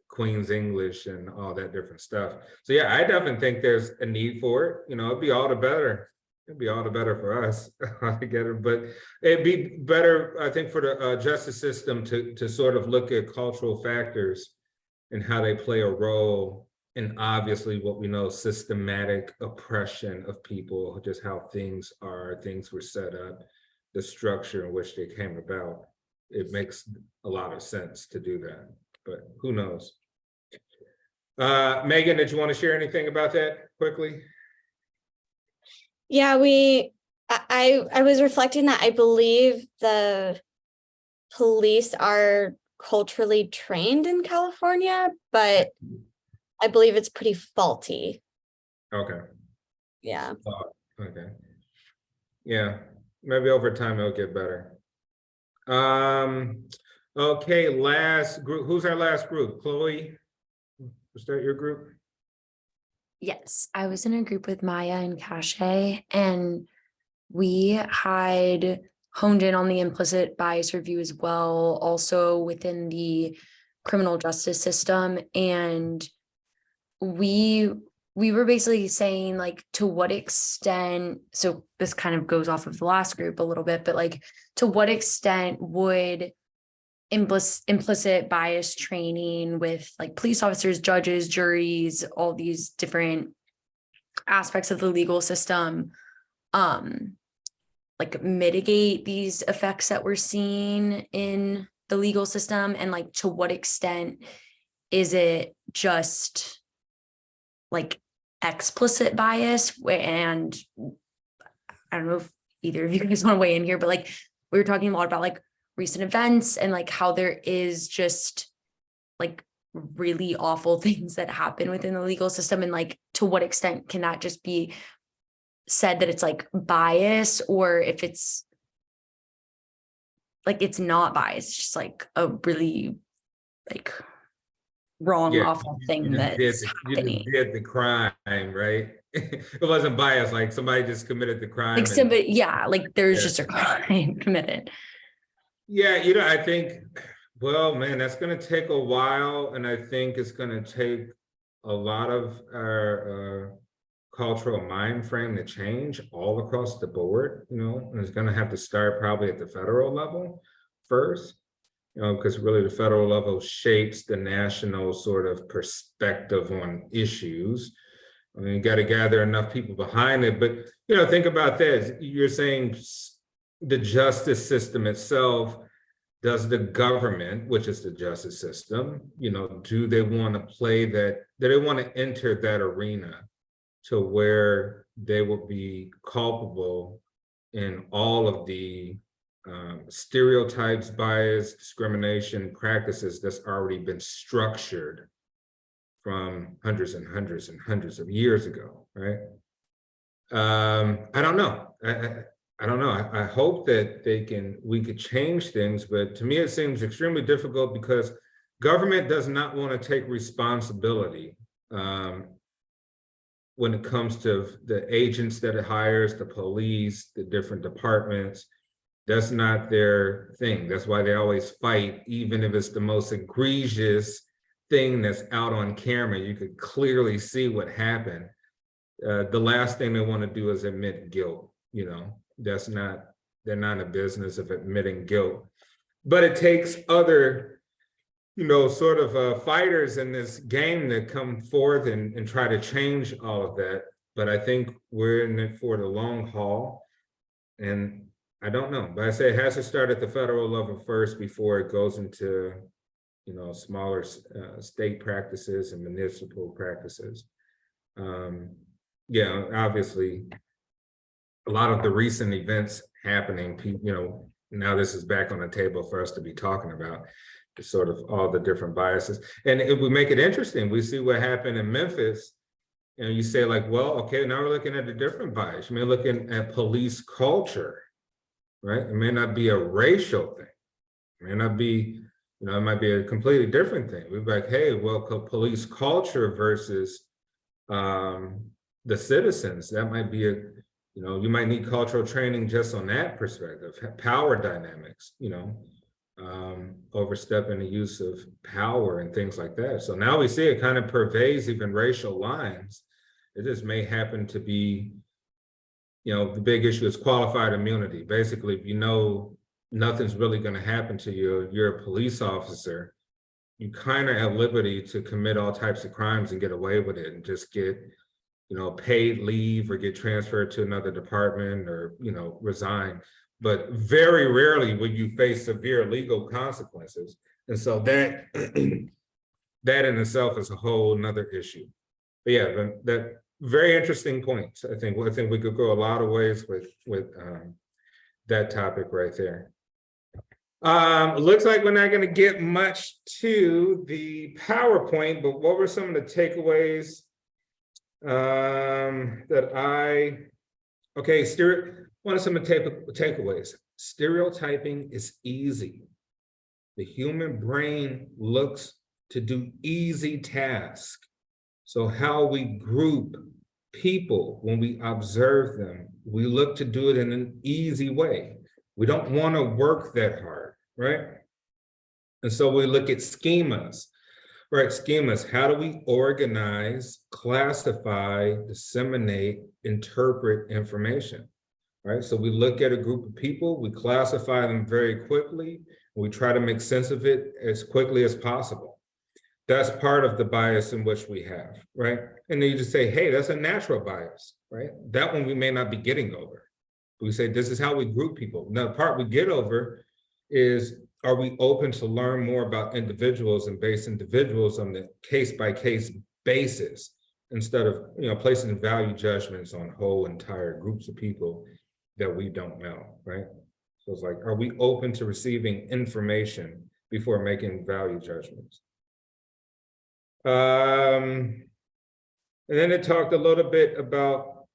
Queen's English and all that different stuff. So yeah, I definitely think there's a need for it. It'd be all the better It'd be all the better for us altogether, but it'd be better, I think, for the justice system to sort of look at cultural factors and how they play a role in obviously what we know, systematic oppression of people, just how things are, things were set up, the structure in which they came about. It makes a lot of sense to do that, but who knows? Megan, did you want to share anything about that quickly? Yeah, I was reflecting that I believe the police are culturally trained in California, but I believe it's pretty faulty. Okay. Yeah. Okay. Yeah, maybe over time it'll get better. Okay, last group. Who's our last group? Chloe, was that your group? Yes, I was in a group with Maya and Cache, and we had honed in on the implicit bias review as well, also within the criminal justice system. And we were basically saying, like, to what extent, so this kind of goes off of the last group a little bit, but like, to what extent would implicit bias training with like police officers, judges, juries, all these different aspects of the legal system, like mitigate these effects that we're seeing in the legal system? And like, to what extent is it just like explicit bias? And I don't know if either of you guys want to weigh in here, but like, we were talking a lot about like recent events and like how there is just like really awful things that happen within the legal system, and like, to what extent can that just be said that it's like bias, or if it's like, it's not bias, it's just like a really like wrong, awful thing that's happening. You did the crime, right? It wasn't bias, like somebody just committed the crime. Like somebody, yeah, like there's just a crime committed. Yeah, I think, well, man, that's going to take a while. And I think it's going to take a lot of our cultural mind frame to change all across the board, and it's going to have to start probably at the federal level first, because really the federal level shapes the national sort of perspective on issues. I mean, you got to gather enough people behind it. But, think about this. You're saying the justice system itself, does the government, which is the justice system, do they want to play that, do they want to enter that arena to where they will be culpable in all of the stereotypes, bias, discrimination practices that's already been structured from hundreds and hundreds and hundreds of years ago, right? I don't know. I don't know. I hope that we could change things, but to me it seems extremely difficult because government does not want to take responsibility when it comes to the agents that it hires, the police, the different departments. That's not their thing. That's why they always fight, even if it's the most egregious thing that's out on camera. You could clearly see what happened. The last thing they want to do is admit guilt. They're not in a business of admitting guilt. But it takes other, sort of fighters in this game that come forth and try to change all of that. But I think we're in it for the long haul. And I don't know, but I say it has to start at the federal level first before it goes into, smaller state practices and municipal practices. Yeah, obviously, a lot of the recent events happening, now this is back on the table for us to be talking about, sort of all the different biases. And it would make it interesting. We see what happened in Memphis, and you say like, well, okay, now we're looking at a different bias. We're looking at police culture, right? It may not be a racial thing. It may not be, it might be a completely different thing. We'd be like, hey, well, police culture versus the citizens, that might be you might need cultural training just on that perspective, power dynamics, overstepping the use of power and things like that. So now we see it kind of pervades even racial lines. It just may happen to be, you know, the big issue is qualified immunity. Basically, if you know nothing's really going to happen to you, you're a police officer, you kind of have liberty to commit all types of crimes and get away with it and just get, you know, paid leave or get transferred to another department or, you know, resign. But very rarely will you face severe legal consequences. And so that, that in itself is a whole nother issue. But yeah, that very interesting points. I think we could go a lot of ways with that topic right there. Looks like we're not going to get much to the PowerPoint, but what were some of the takeaways what are some of the takeaways? Stereotyping is easy. The human brain looks to do easy tasks. So how we group people when we observe them, we look to do it in an easy way. We don't want to work that hard, right? And so we look at schemas, right? Schemas, how do we organize, classify, disseminate, interpret information, right? So we look at a group of people, we classify them very quickly, and we try to make sense of it as quickly as possible. That's part of the bias in which we have, right? And then you just say, hey, that's a natural bias, right? That one we may not be getting over. We say, this is how we group people. Now, the part we get over is, are we open to learn more about individuals and base individuals on the case-by-case basis instead of, you know, placing value judgments on whole entire groups of people that we don't know, right? So it's like, are we open to receiving information before making value judgments? And then it talked a little bit about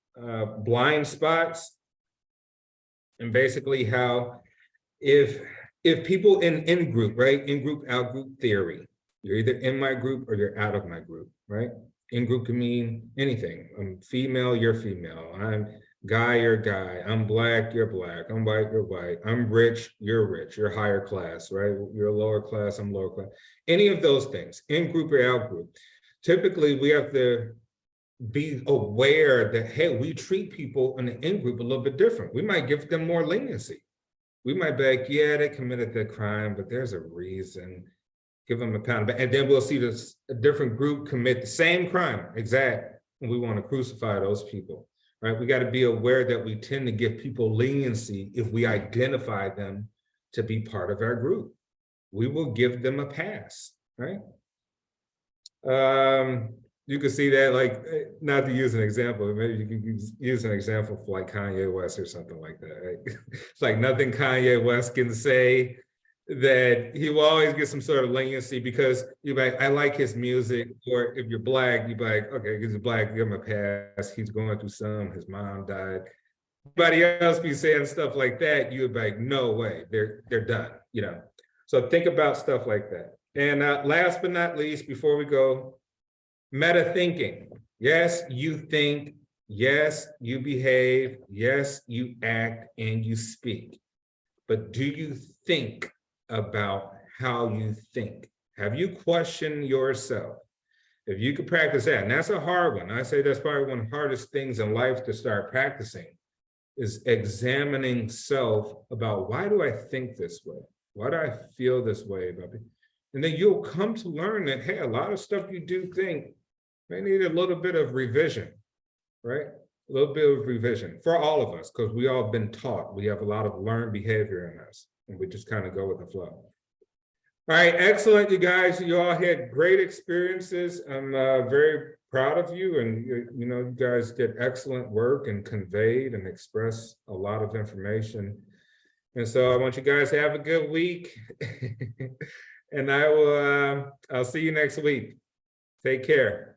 blind spots, and basically how if people in group, right? In group, out group theory, you're either in my group or you're out of my group, right? In group can mean anything. I'm female, you're female. I'm guy, you're guy. I'm black, you're black. I'm white, you're white. I'm rich, you're rich. You're higher class, right? You're lower class, I'm lower class. Any of those things, in group or out group. Typically, we have to be aware that, hey, we treat people in the in group a little bit different. We might give them more leniency. We might be like, yeah, they committed that crime, but there's a reason. Give them a pound. And then we'll see this a different group commit the same crime, exact, and we want to crucify those people, right? We got to be aware that we tend to give people leniency if we identify them to be part of our group. We will give them a pass, right? You can see that, like, not to use an example, maybe you can use an example for like Kanye West or something like that, right? It's like nothing Kanye West can say that he will always get some sort of leniency because you're like, I like his music, or if you're black, you're like, okay, he's black, give him a pass, he's going through some, his mom died. Everybody else be saying stuff like that, you'd be like, no way, they're done, you know? So think about stuff like that. And last but not least, before we go, meta thinking. Yes, you think. Yes, you behave. Yes, you act and you speak. But do you think about how you think? Have you questioned yourself? If you could practice that, and that's a hard one. I say that's probably one of the hardest things in life to start practicing, is examining self about, why do I think this way? Why do I feel this way about it? And then you'll come to learn that, hey, a lot of stuff you do think may need a little bit of revision, right? A little bit of revision for all of us, because we all been taught. We have a lot of learned behavior in us, and we just kind of go with the flow. All right, excellent, you guys. You all had great experiences. I'm very proud of you, and you know, you guys did excellent work and conveyed and expressed a lot of information. And so I want you guys to have a good week. And I'll see you next week. Take care.